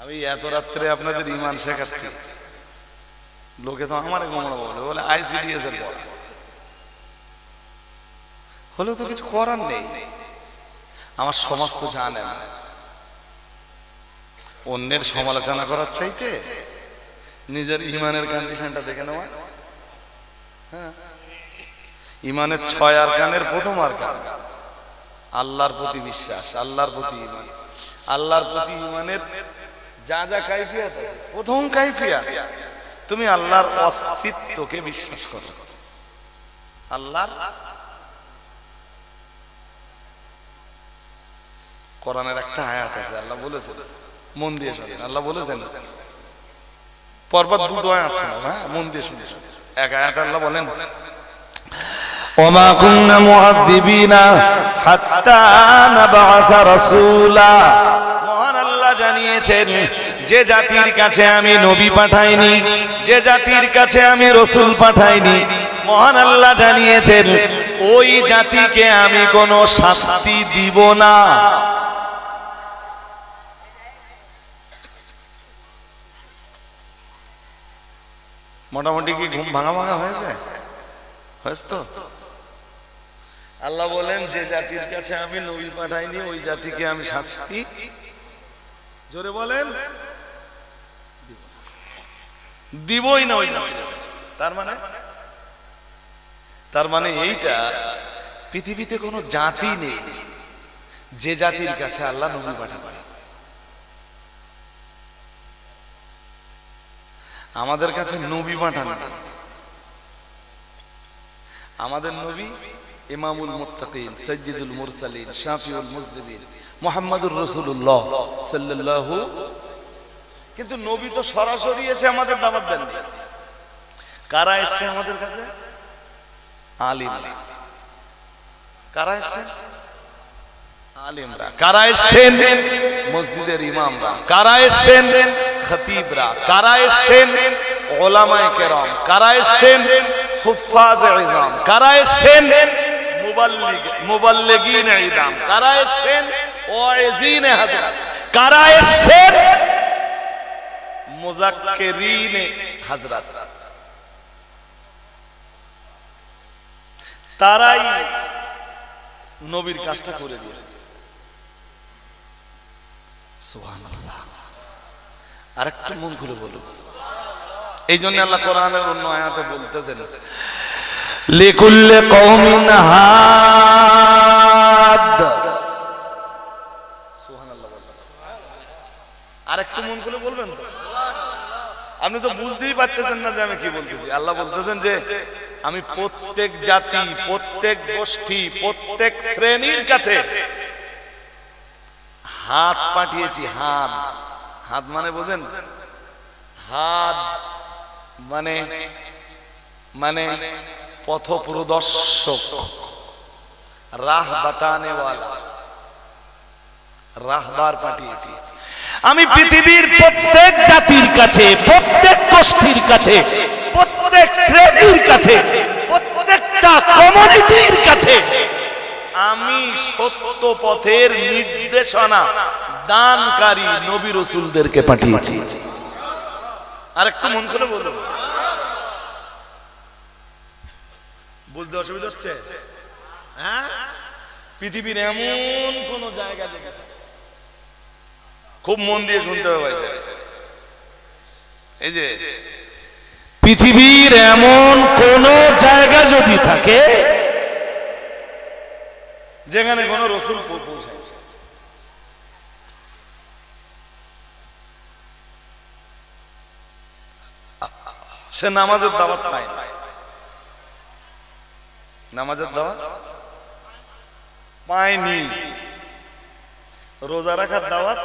আমি এত রাত্রে আপনাদের ইমান শেখাচ্ছি, লোকে তো আমার গোমরা বলে আইসিডিএস এর পড়া হলেও তো কিছু করার নেই। আমার সমাজ তো জানে না। অন্যের সমালোচনা করার চাইতে নিজের ইমানের কন্ডিশনটা দেখে নেওয়া। হ্যাঁ, ইমানের 6 আরকানের প্রথম আরকান আল্লাহর প্রতি বিশ্বাস, আল্লাহর প্রতি ইমান। আল্লাহর প্রতি ইমানের যা যা কাইফিয়াত আছে, প্রথম কাইফিয়াত তুমি আল্লাহর অস্তিত্বকে বিশ্বাস করো। আল্লাহর কোরআনের একটা আয়াত আছে, আল্লাহ বলেছেন, মন দিয়ে শুনুন, আল্লাহ বলেছেন পরপর দুটো আয়াত শোনো, হ্যাঁ মন দিয়ে শুনুন। এক আয়াত আল্লাহ বলেন,
ওমা কুন্না মুআযযিবিনা হাত্তা নাবআসা রাসূলা।
মহান আল্লাহ জানিয়েছেন, যে জাতির কাছে আমি নবী পাঠাইনি, যে জাতির কাছে আমি রসুল পাঠাইনি, মহান আল্লাহ জানিয়েছেন ওই জাতিকে আমি কোনো শাস্তি দিব না। মোটামুটি কি ঘুম ভাঙা ভাঙা হয়েছে? হয়েছে তো? আল্লাহ বলেন, যে জাতির কাছে আমি নবী পাঠাইনি ওই জাতিকে আমি শাস্তি, জোরে বলেন, দিবই না ওই জাতিকে শাস্তি। তার মানে এইটা, পৃথিবীতে কোনো জাতি নেই যে জাতির কাছে আল্লাহ নবী পাঠাবেন। আমাদের কাছে নবী পাঠান না, আমাদের নবী ইমামুল মুত্তাকিন, সাইয়্যিদুল মুরসালিন, শাফিউল মুজনিবিন, মুহাম্মাদুর রাসূলুল্লাহ সাল্লাল্লাহু। কিন্তু নবী তো সরাসরি এসে আমাদের দাওয়াত দেন। কারা এসেছে আমাদের কাছে? আলিমরা। কারা এসেছেন? আলিমরা। কারা এসেছেন? মসজিদের ইমামরা। কারা এসেছেন? খতিবরা। কারা এসেছেন? উলামায়ে কেরাম। কারা এসেছেন? হুফাজ ইজাম। কারা এসেছেন? মুবাল্লিগিন ইদাম। কারা এসেছেন? ওয়াইজিন হাজরাত। কারা এসেছেন? মুযাক্কিরিন হাজরাত। তারাই নবীর কাজটা করে দিয়েছে। সুবহানাল্লাহ। আরেকটু মন খুলে বলুন। এই জন্য আল্লাহ কোরআনের অন্য আয়াতে বলতেছেন, লিকুল্লি কওমিন হাদ। সুবহানাল্লাহ। আরেকটু মন খুলে বলবেন তো? আপনি তো বুঝতেই পারতেছেন না যে আমি কি বলতেছি। আল্লাহ বলতেছেন যে আমি প্রত্যেক জাতি, প্রত্যেক গোষ্ঠী, প্রত্যেক শ্রেণীর কাছে হাত পাঠিয়েছি। হাত, হাত মানে বোঝেন? হাত মানে মানে পথ প্রদর্শক, রাহ বাতানে ওয়ালা, রাহবার পাঠিয়েছি আমি পৃথিবীর প্রত্যেক জাতির কাছে, প্রত্যেক গোষ্ঠীর কাছে, প্রত্যেক শ্রেণীর কাছে, প্রত্যেকটা কমিউনিটির কাছে আমি সত্য পথের নির্দেশনা দানকারী নবী রাসূলদেরকে পাঠিয়েছি। আরেকটু মন করে বলুন। বুঝতে অসুবিধা হচ্ছে? হ্যাঁ, পৃথিবীর এমন কোন জায়গা, খুব মন দিয়ে শুনতে হবে ভাই, এই যে পৃথিবীর এমন কোন জায়গা যদি থাকে যেখানে কোন রাসূল পৌঁছায়, সে নামাজের দাওয়াত পায় না। নামাজের দাওয়াত পায়নি, রোজা রাখার দাওয়াত,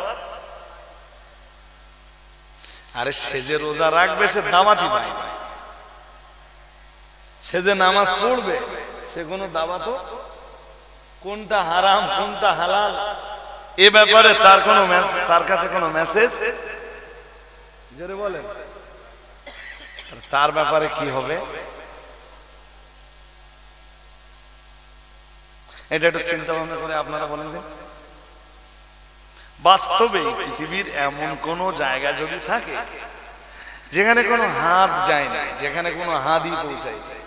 আরে সে যে রোজা রাখবে সে দাওয়াতই পায় না। সে যে নামাজ পড়বে সে কোনো দাওয়াতও
কোনটা হারাম কোনটা হালাল এ ব্যাপারে তার কাছে কোনো মেসেজ জোরে বলেন, তার ব্যাপারে কি হবে এটা একটু চিন্তা ভাবনা করে আপনারা বলেন দিন। বাস্তবে পৃথিবীর এমন কোন জায়গা যদি থাকে যেখানে কোনো হাত যায় না, যেখানে কোনো হাদি পৌঁছায় যায়,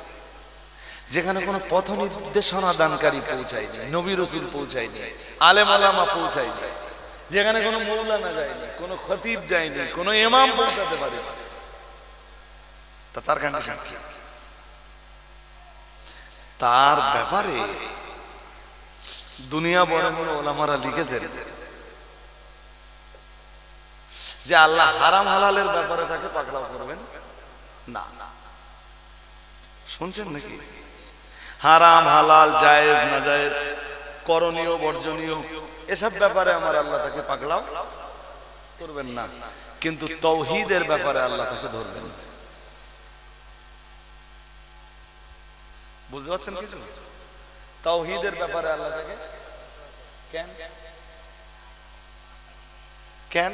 যেখানে কোনো পথ নির্দেশনা দানকারী পৌঁছায় যায়, নবী রাসূল পৌঁছায় যায়, আলেম ওলামা পৌঁছায় যায়, যেখানে কোনো মৌলানা যায়নি, কোনো খতিব যায়নি, কোনো ইমাম পৌঁছাতে পারে, তা তার কন্ডিশন কি? তার ব্যাপারে দুনিয়া বড় বড় ওলামারা লিখেছেন যে আল্লাহ হারাম হালালের ব্যাপারে তাকে পাকড়াও করবেন না। শুনছেন নাকি? হারাম হালাল জায়েজ না জায়েজ, করণীয় বর্জনীয় এসব ব্যাপারে আমার আল্লাহ তাকে পাকড়াও করবেন না, কিন্তু তাওহীদের ব্যাপারে আল্লাহ তাকে ধরবেন। বুঝতে পারছেন কিছু? তাওহীদের ব্যাপারে আল্লাহ তাকে কেন কেন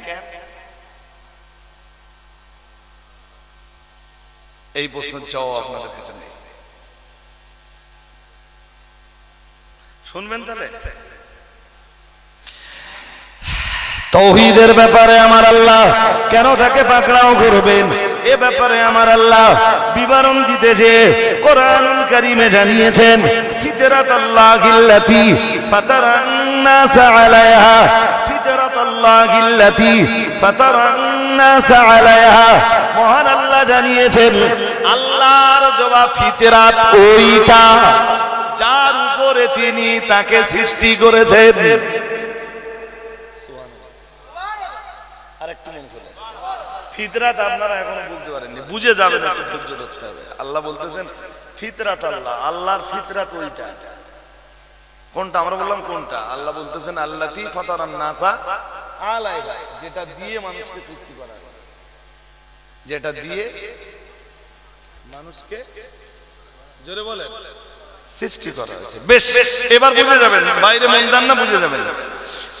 এই প্রশ্নের জবাব আপনাদের কাছে নেই। শুনবেন তাহলে, তাওহীদের ব্যাপারে আমার আল্লাহ কেন তাকে পাকড়াও করবেন এ ব্যাপারে আমার আল্লাহ বিবরণ দিতে যে কোরআনুল কারীমে জানিয়েছেন, ফিতরাতাল্লাহিল্লাতী ফাতারান নাস আলাইহা, ফিতরাতাল্লাহিল্লাতী ফাতারান নাস আলাইহা। মহান আল্লাহ জানিয়েছেন আল্লাহর দেওয়া ফিতরাত ওইটা যার উপরে তিনি তাকে সৃষ্টি করেছেন। ফিতরাত আপনারা এখনো বুঝতে পারেননি, বুঝে যাবেন, একটু ধৈর্য ধরতে হবে। আল্লাহ বলতেছেন ফিতরাত আল্লাহ, আল্লাহর ফিতরাত ওইটা। কোনটা? আমরা বললাম কোনটা? আল্লাহ বলতেছেন আল্লাতী ফাতারান নাসা আলাইহা, যেটা দিয়ে মানুষকে সৃষ্টি করা হয়, যেটা দিয়ে মানুষকে জোরে বলেন সৃষ্টি করা হয়েছে। বেশ, এবার বুঝে যাবেন, বাইরে মন দেন না, বুঝে যাবেন।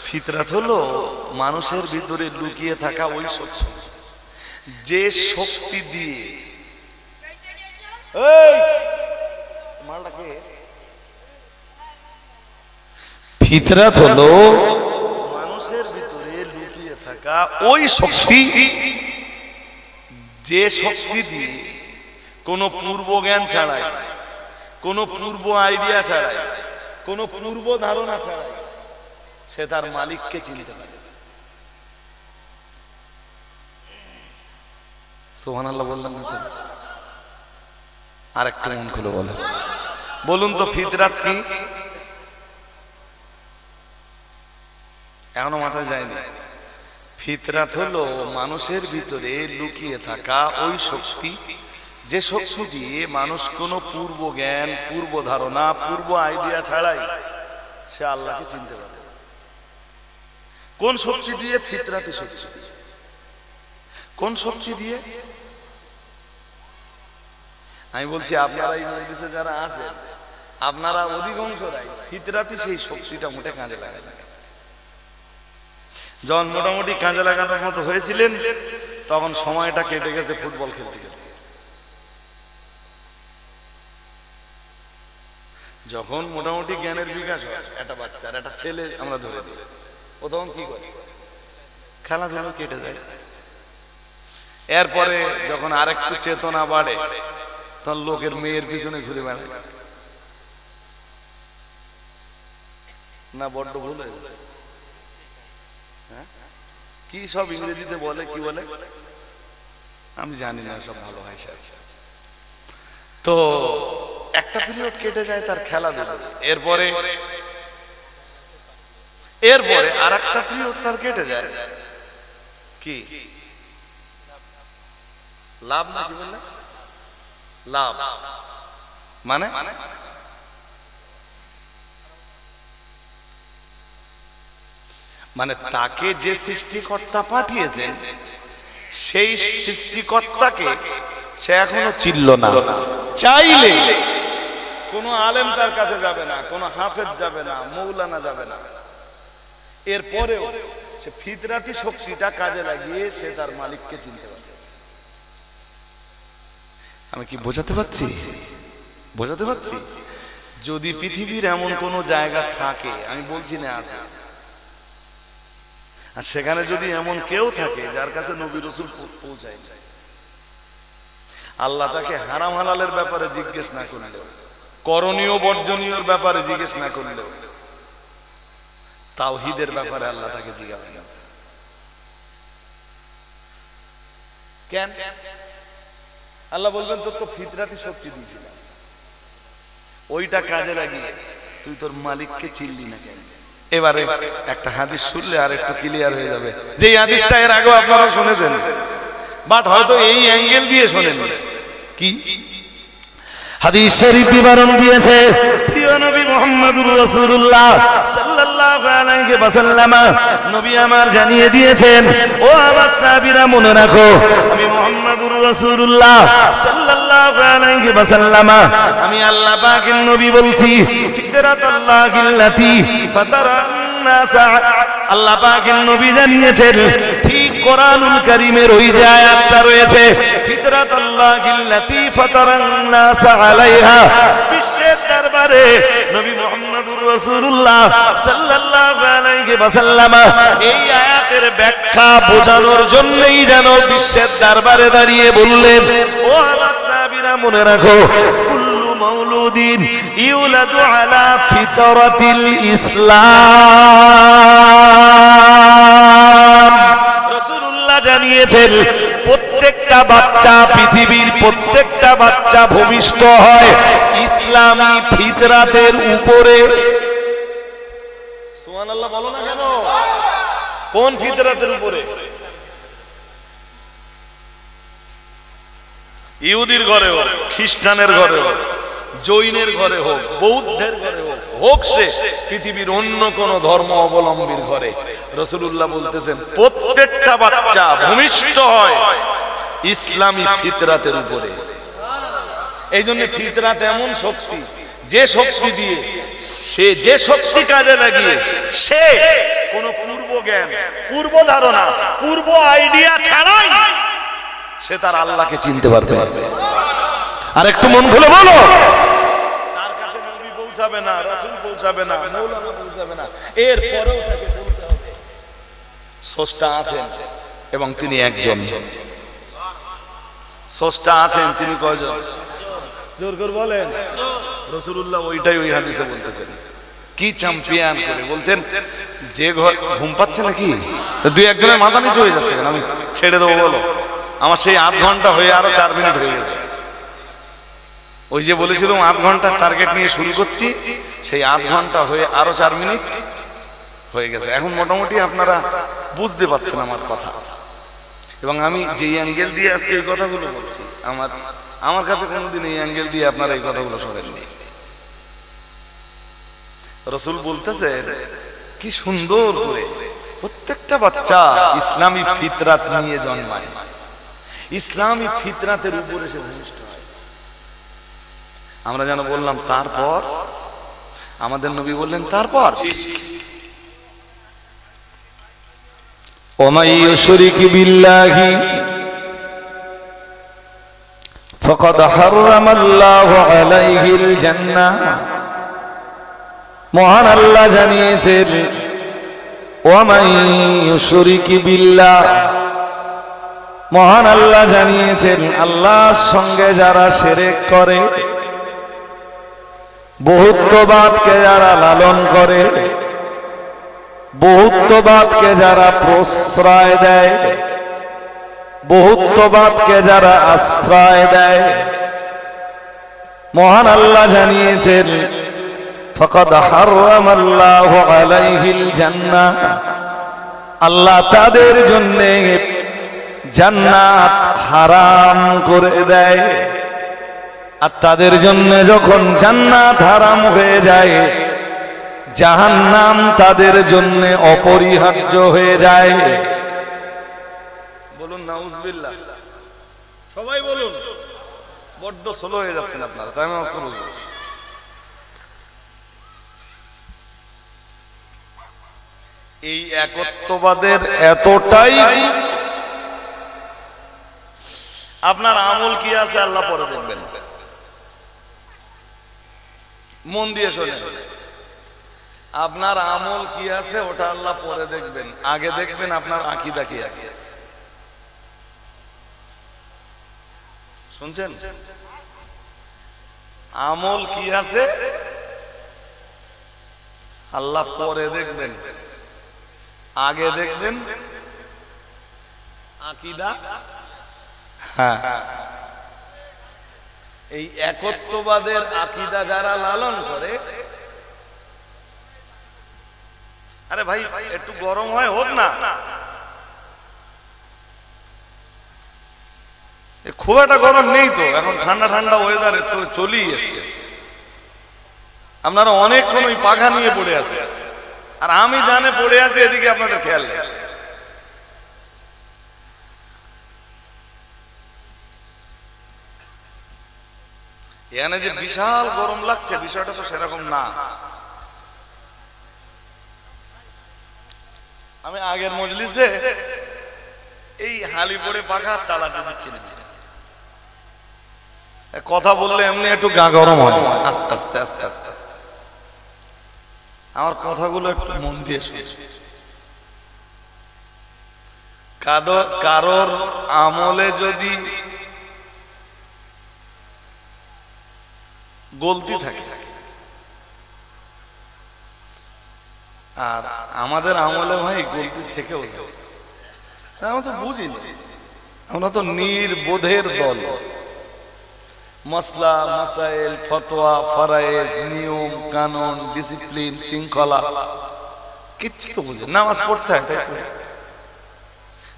ফিতরাত হলো মানুষের ভিতরে লুকিয়ে থাকা ওই শক্তি, যে শক্তি দিয়ে ফিতরাত হলো মানুষের ভিতরে লুকিয়ে থাকা ওই শক্তি, যে শক্তি দিয়ে কোনো পূর্ব জ্ঞান ছাড়াই, কোনো পূর্ব আইডিয়া ছাড়াই, কোনো পূর্ব ধারণা ছাড়াই সে তার মালিককে চিনতে পারে। সুবহানাল্লাহ বললেন না তো? আর একটু মন খুলে বলেন, বলুন তো ফিতরাত কি? এখনো মাথায় যায়নি। ফিতরাত হলো মানুষের ভিতরে লুকিয়ে থাকা ওই শক্তি, যে শক্তি দিয়ে মানুষ কোনো পূর্ব জ্ঞান, পূর্ব ধারণা, পূর্ব আইডিয়া ছাড়াই সে আল্লাহকে চিনতে পারে। কোন শক্তি দিয়ে? ফিতরাতি শক্তি। কোন শক্তি দিয়ে? আমি বলছি আপনারা এই মজলিসে যারা আছেন, আপনারা অধিকাংশরাই ফিতরাতি সেই শক্তিটা মোটে কাজে লাগায় না। যখন মোটামুটি কাজে লাগানোর মতো হয়েছিলেন তখন সময়টা কেটে গেছে ফুটবল খেলতে খেলতে। যখন মোটামুটি জ্ঞানের বিকাশ হয় একটা বাচ্চার, একটা ছেলে আমরা ধরে দিই, ও তখন কি করে? খেলাধুলো কেটে যায়। এরপরে যখন আরেকটু চেতনা বাড়ে তখন লোকের মেয়ের পিছনে ঘুরে বেড়ায়। না বড্ড ভুল হয়ে যাচ্ছে? কি সব ইংরেজিতে বলে, কি বলে আমি জানি না, সব ভালো হয় স্যার। তো একটা পিরিয়ড কেটে যায় তার খেলাধুলা, এরপরে আর একটা পিরিয়ড তার কেটে যায় কি লাভ, না কি বললে লাভ মানে মানে তাকে যে সৃষ্টিকর্তা পাঠিয়েছেন সেই সৃষ্টিকর্তাকে সে এখনো চিনল না। চাইলে
কোনো আলেম তার কাছে যাবে না, কোনো হাফেজ যাবে না, মৌলানা যাবে না। এরপরেও সে ফিতরাতি শক্তিটা কাজে লাগিয়ে সে তার মালিককে চিনতে পারবে। আমি কি বোঝাতে পারছি? বোঝাতে পারছি? যদি পৃথিবীর এমন কোন জায়গা থাকে, আমি বলছি না আছে, আর সেখানে যদি এমন কেউ থাকে যার কাছে নবী রাসূল পৌঁছায়, আল্লাহ তাকে হারাম হালালের ব্যাপারে জিজ্ঞেস না করলেও, করণীয় বর্জনীয় ব্যাপারে জিজ্ঞেস না করলেও, তাওহীদের ব্যাপারে আল্লাহ তাকে জিজ্ঞাসা করবে। কেন? আল্লাহ বলবেন তোর তো ফিতরাতি শক্তি দিয়েছিলাম, ওইটা কাজে লাগিয়ে তুই তোর মালিককে চিনলি না কেন? এবারে একটা হাদিস শুনলে আর একটু ক্লিয়ার হয়ে যাবে, যে এই হাদিসটা এর আগেও আপনারা শুনেছেন, বাট হয়তো এই অ্যাঙ্গেল দিয়ে শোনেন। কি
হাদিস শরীফ বিবরণ দিয়েছে প্রিয় নবী মুহাম্মদুর রাসূলুল্লাহ সাল্লাল্লাহু আলাইহি ওয়াসাল্লাম, নবী আমার জানিয়ে দিয়েছেন, ও আমার সাহাবীরা মনে রাখো, আমি মুহাম্মদুর রাসূলুল্লাহ সাল্লাল্লাহু আলাইহি ওয়াসাল্লাম, আমি আল্লাহ পাকের নবী বলছি, ফিতরাতাল্লাহিল্লাতী ফাতারান নাস, আল্লাহ পাকের নবী জানিয়েছেন, ঠিক কোরআনুল কারীমের ওই যে আয়াতটা রয়েছে, ফিতরাতাল্লাহিল্লাতী ফাতারান নাস আলাইহা, বিশ্বের দরবারে নবী মুহাম্মদুর রাসূলুল্লাহ সাল্লাল্লাহু আলাইহি ওয়াসাল্লাম এই আয়াতের ব্যাখ্যা বোঝানোর জন্যই যেন বিশ্বের দরবারে দাঁড়িয়ে বললেন, ও আমার সাহাবীরা মনে রাখো, কুল্লু মাউলুদিন ইউলাদু আলা ফিতরাতিল ইসলাম। রাসূলুল্লাহ জানিয়েছেন, প্রত্যেকটা বাচ্চা, পৃথিবীর প্রত্যেকটা বাচ্চা ভূমিষ্ঠ হয় ইসলামী ফিতরাতের উপরে। সুবহানাল্লাহ বলো না কেন? কোন ফিতরাতের উপরে? ইহুদির ঘরে হোক, খ্রিস্টানের ঘরে হোক, জৈনের ঘরে হোক, বৌদ্ধের ঘরে হোক, হোক সে পৃথিবীর অন্য কোন ধর্ম অবলম্বীর ঘরে, রাসূলুল্লাহ বলতেছেন প্রত্যেকটা বাচ্চা ভূমিষ্ঠ হয় ইসলামী ফিতরাতের উপরে। এই জন্য ফিতরাত এমন শক্তি, যে শক্তি দিয়ে সে, যে শক্তি কাজে লাগিয়ে সে কোন পূর্ব জ্ঞান, পূর্ব ধারণা, পূর্ব আইডিয়া ছাড়াই সে তার আল্লাহকে চিনতে পারবে। আর একটু মন খুলে বলো, তার কাছে নবী পৌঁছাবে না, রাসূল পৌঁছাবে না, মাওলানা পৌঁছাবে না, এরপরেও তাকে বলতে হবে স্রষ্টা আছেন এবং তিনি একজন। স্রষ্টা আছেন, তিনি কয়জন? জোর করে বলেন। রাসূলুল্লাহ ওইটাই ওই হাদিসে বলতেছেন, কি চ্যাম্পিয়ন করে বলছেন, যে ঘুম পাচ্ছে নাকি, দুই একজনের মাথা নিচু হয়ে যাচ্ছে, আমি ছেড়ে দেবো বলো, আমার সেই আধ ঘন্টা হয়ে আরো 4 মিনিট হয়ে গেছে। ওই যে বলেছিলাম আধ ঘন্টার টার্গেট নিয়ে শুরু করছি, সেই আধ ঘন্টা হয়ে আরো 4 মিনিট হয়ে গেছে। এখন মোটামুটি আপনারা বুঝতে পারছেন আমার কথা, এবং আমি যে অ্যাঙ্গেল দিয়ে আজকে এই কথাগুলো বলছি, আমার কাছে কোনোদিন এই অ্যাঙ্গেল দিয়ে আপনারা এই কথাগুলো শোনেননি। রাসূল বলতেছে কি সুন্দর করে, প্রত্যেকটা বাচ্চা ইসলামী ফিতরাত নিয়ে জন্মায়, ইসলামী ফিতরাতের উপরে সে ভূমিষ্ঠ হয়। আমরা যেন বললাম তারপর, আমাদের নবী বললেন তারপর, ওমাই ইউশরিক বিল্লাহি ফাকাদ হারামাল্লাহু আলাইহিল জান্নাহ। মহান আল্লাহ জানিয়েছেন, ওমাই ইউশরিক বিল্লাহ, মহান আল্লাহ জানিয়েছেন, আল্লাহর সঙ্গে যারা শিরক করে, বহুত্ববাদকে যারা লালন করে, বহুত্ববাদকে যারা প্রশ্রয় দেয়, বহুত্ববাদকে যারা আশ্রয় দেয়, মহান আল্লাহ জানিয়েছেন, ফাকাদ হারামাল্লাহু আলাইহিল জান্নাহ, আল্লাহ তাদের জন্য জান্নাত হারাম করে দেয়। আর তাদের জন্য যখন জান্নাত হারাম হয়ে যায়, জাহান্নাম তাদের জন্য অপরিহার্য হয়ে যায়।
বলুন নাউজুবিল্লাহ, সবাই বলুন। বড্ড স্লো হয়ে যাচ্ছেন আপনারা, তাই নামাজ পড়ব।
এই একত্ববাদের এতটাই আপনার আমল কি আছে আল্লাহ পরে দেখবেন। মন দিয়ে শোনেন, আপনার আমল কি আছে ওটা আল্লাহ পরে দেখবেন, আগে দেখবেন আপনার আকীদা কি আছে। শুনছেন? আমল কি আছে আল্লাহ পরে দেখবেন, আগে দেখবেন আকীদা। হ্যাঁ, এই একত্ববাদের আকীদা যারা লালন করে, আরে ভাই একটু গরম হয় হোক না, খুব একটা গরম নেই তো, এখন ঠান্ডা ঠান্ডা ওয়েদারে তো চলেই এসছে। আপনারা অনেকক্ষণ ওই পাখা নিয়ে পড়ে আছে, আর আমি জানে পড়ে আছি, এদিকে আপনাদের খেয়াল নেই। এখানে যে বিশাল গরম লাগছে বিষয়টা তো সেরকম না। আমি আগের মজলিসে এই হালি পড়ে পাখা চালাতে দিচ্ছি না, কথা বললে এমনি একটু গা গরম হয়, আস্তে আস্তে আস্তে আস্তে আস্তে। আমার কথাগুলো একটু মন দিয়ে শুনে। কারোর আমলে যদি গলতি থাকে, আর আমাদের আমলে ভাই গলতি থেকেও যায়, আমরা তো বুঝিনি, আমরা তো নির্বোধের দল। মসলা মাসাইল, ফতোয়া, ফরায়েজ, নিয়ম কানুন, ডিসিপ্লিন, শৃঙ্খলা কিচ্ছু তো বুঝি, নামাজ পড়তে হয় তাই পড়ি,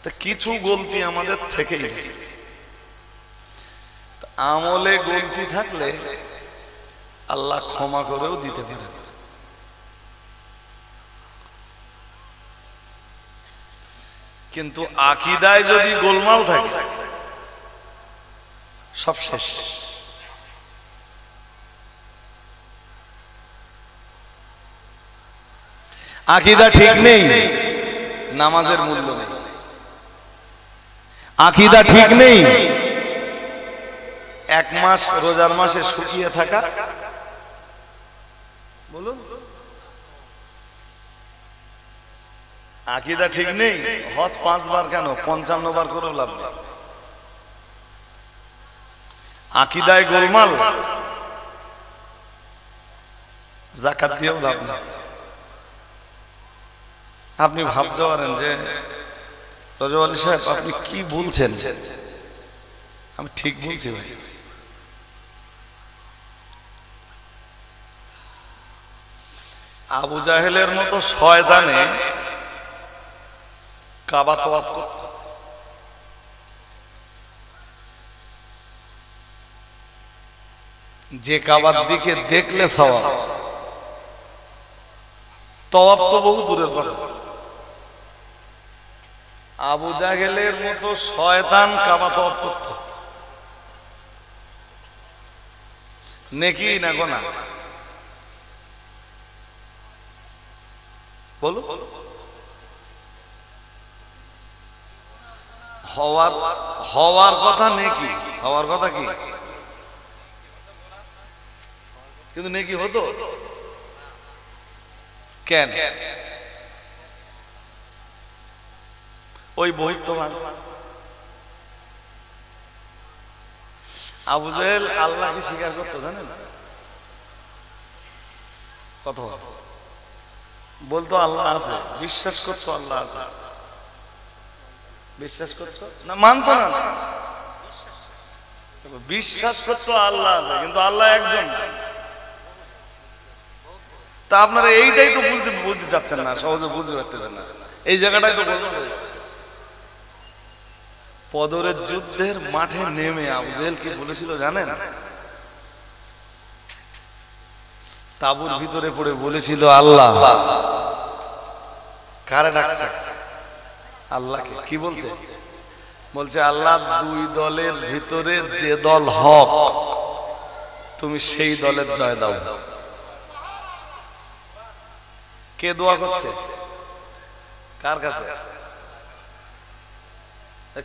তা কিছু গলতি আমাদের থেকেই যায়। আমলে গলতি থাকলে আল্লাহ ক্ষমা করেও দিতে পারেন, কিন্তু আকীদায় যদি গোলমাল থাকে সব শেষ। আকীদা ঠিক নেই, নামাজের মূল্য নেই। আকীদা ঠিক নেই, এক মাস রোজার মাসে শুকিয়ে থাকা, বলুন। আকীদা ঠিক নেই, হজ 5 বার কেন 55 বার করেও লাভ নেই। আকীদায় গোলমাল, যাকাত দিয়েও লাভ নেই। আপনি ভাবতে পারেন যে রজব আলী সাহেব আপনি কি বলছেন, আমি ঠিক বলছি ভাই। আবু জাহেলের মতো শয়তানে কাবা তওয়াফ করত, যে কাবার দিকে দেখলে সওয়াব, তওয়াফ তো বহু দূরের কথা। আবু জাহেলের মতো শয়তান কাবা তওয়াফ করত, নেকি না গোনা বলো? হওয়ার কথা নেকি, হওয়ার কথা কি, কিন্তু নেকি হতো কেন? ওই বহির্তমান আবু জাহেল আল্লাহকে স্বীকার করতো, জানেন? কত বলতো আল্লাহ আছে, বিশ্বাস করতো আল্লাহ আছে, বিশ্বাস করতো না, মানতো না, বিশ্বাস করতো আল্লাহ আছে, কিন্তু আল্লাহ একজন। তা আপনারা এইটাই তো বুঝতে চাচ্ছেন না, সহজে বুঝতে পারতেছেন না, এই জায়গাটাই তো গোলমাল হয়ে যাচ্ছে। বদরের যুদ্ধের মাঠে নেমে আবু জাহেল কি বলেছিল জানেন? তাঁবুর ভিতরে পড়ে বলেছিল, আল্লাহ কারে ডাকছে? আল্লাহকে। কি বলছে? বলছে আল্লাহ দুই দলের ভিতরে যে দল হক তুমি সেই দলের জয় দাও। কে দোয়া করছে? কার কাছে?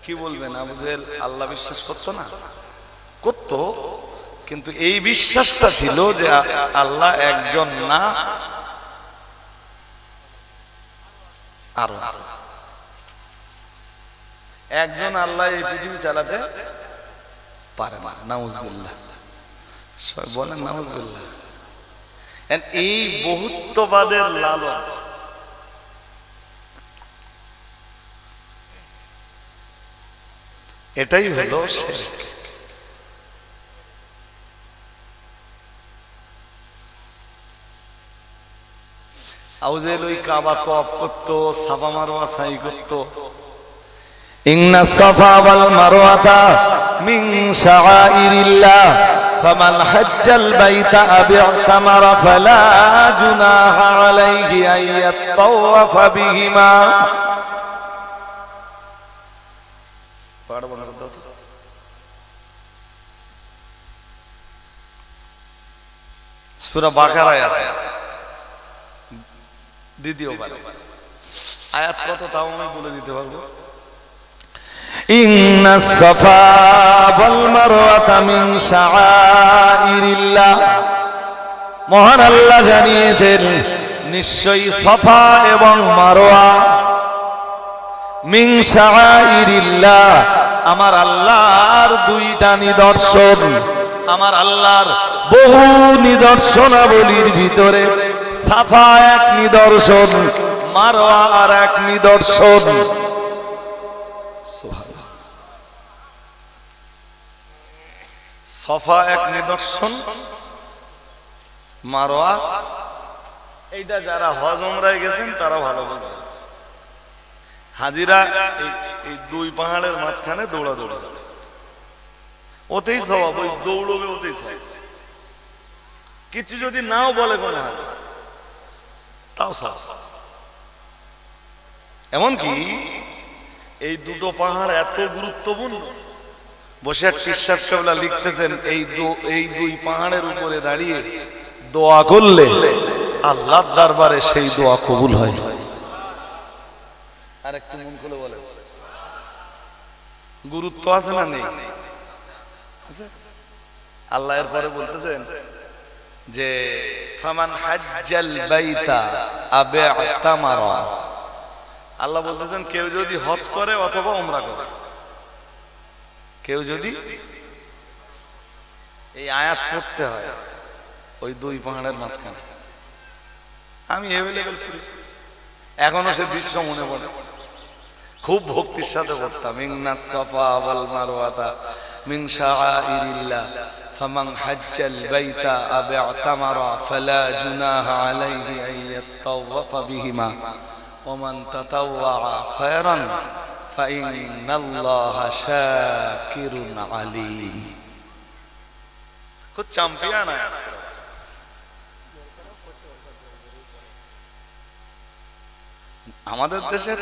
কি বলবেন, আবু জেহেল আল্লাহ বিশ্বাস করতো না? করতো, কিন্তু এই বিশ্বাসটা ছিল যে আল্লাহ একজন না, আরো আছে একজন। আল্লাহ এই পৃথিবী চালাতে পারে না, নাউজুবিল্লাহ। বলেন নাউজুবিল্লাহ। এই বহুত্ববাদের লালন, এটাই হলো শিরক। আবু জেহেল ওই কাবা তওয়াফ করতো, সাফা মারওয়া সাই করতো। ইন্না সাফা ওয়াল মারওয়াতা মিন শাআইরিল্লাহ ফামান হাজ্জাল বাইতা আও ইতামারা ফালা জুনাহা আলাইহি আন ইয়াতাওয়াফা বিহিমা। পড়বো না তো, সূরা বাকারায় আছে, দ্বিতীয় পারে। আয়াত কত তাও আমি বলে দিতে পারবো। ইন্নাস সাফা ওয়াল মারওয়াতা মিন শাআইরিল্লাহ, মহান আল্লাহ জানিয়েছেন নিশ্চয়ই সাফা এবং মারওয়া মিন শাআইরিল্লাহ, আমার আল্লাহর দুইটা নিদর্শন। আমার আল্লাহর বহু নিদর্শনাবলীর ভিতরে সাফা এক নিদর্শন, মারওয়া আর এক নিদর্শন। সাফা এক নিদর্শন, মারওয়া, এইটা যারা হজ উমরায় গেছেন তারা ভালো বুঝবেন। হাজিরা এই দুই পাহাড়ের মাঝখানে দৌড়াদৌড়ি, ওতেই সওয়াব, ওই দৌড়বে ওতেই সওয়াব। কিছু যদি নাও বলে কোনো হাজি, তাও সওয়াব। এমনকি এই দুটো পাহাড় এত গুরুত্বপূর্ণ, বসে পিরসাদ কেবলা লিখতেছেন এই দুই পাহাড়ের উপরে দাঁড়িয়ে দোয়া করলে আল্লাহর দরবারে সেই দোয়া কবুল হয়। আর একটু মন খুলে বলে, গুরুত্ব আছে না নেই? আল্লাহ এর পরে বলতেছেন যে ফামান হাজ্জাল বাইতা আও ইতামারা, আল্লাহ বলতেছেন কেউ যদি হজ করে অথবা উমরা করে, কেউ যদি, এই আয়াত পড়তে হয় ওই দুই পাহাড়ের মাঝখানে। আমি অ্যাভেলেবেল করেছি, এখনো সে দৃশ্য মনে পড়ে, খুব ভক্তির সাথে পড়তাম। ইন্নাস সাফা ওয়াল মারওয়াতা মিন শাআইরিল্লাহ ফামান হাজ্জাল বাইতা আও ইতামারা ফালা জুনাহা আলাইহি আন ইয়াতাওয়াফা বিহিমা ওয়া মান তাতাওয়া খায়রান ফাইন্নাল্লাহা শাকিরুন আলীম। খুব চ্যাম্পিয়ন আছে। আমাদের দেশের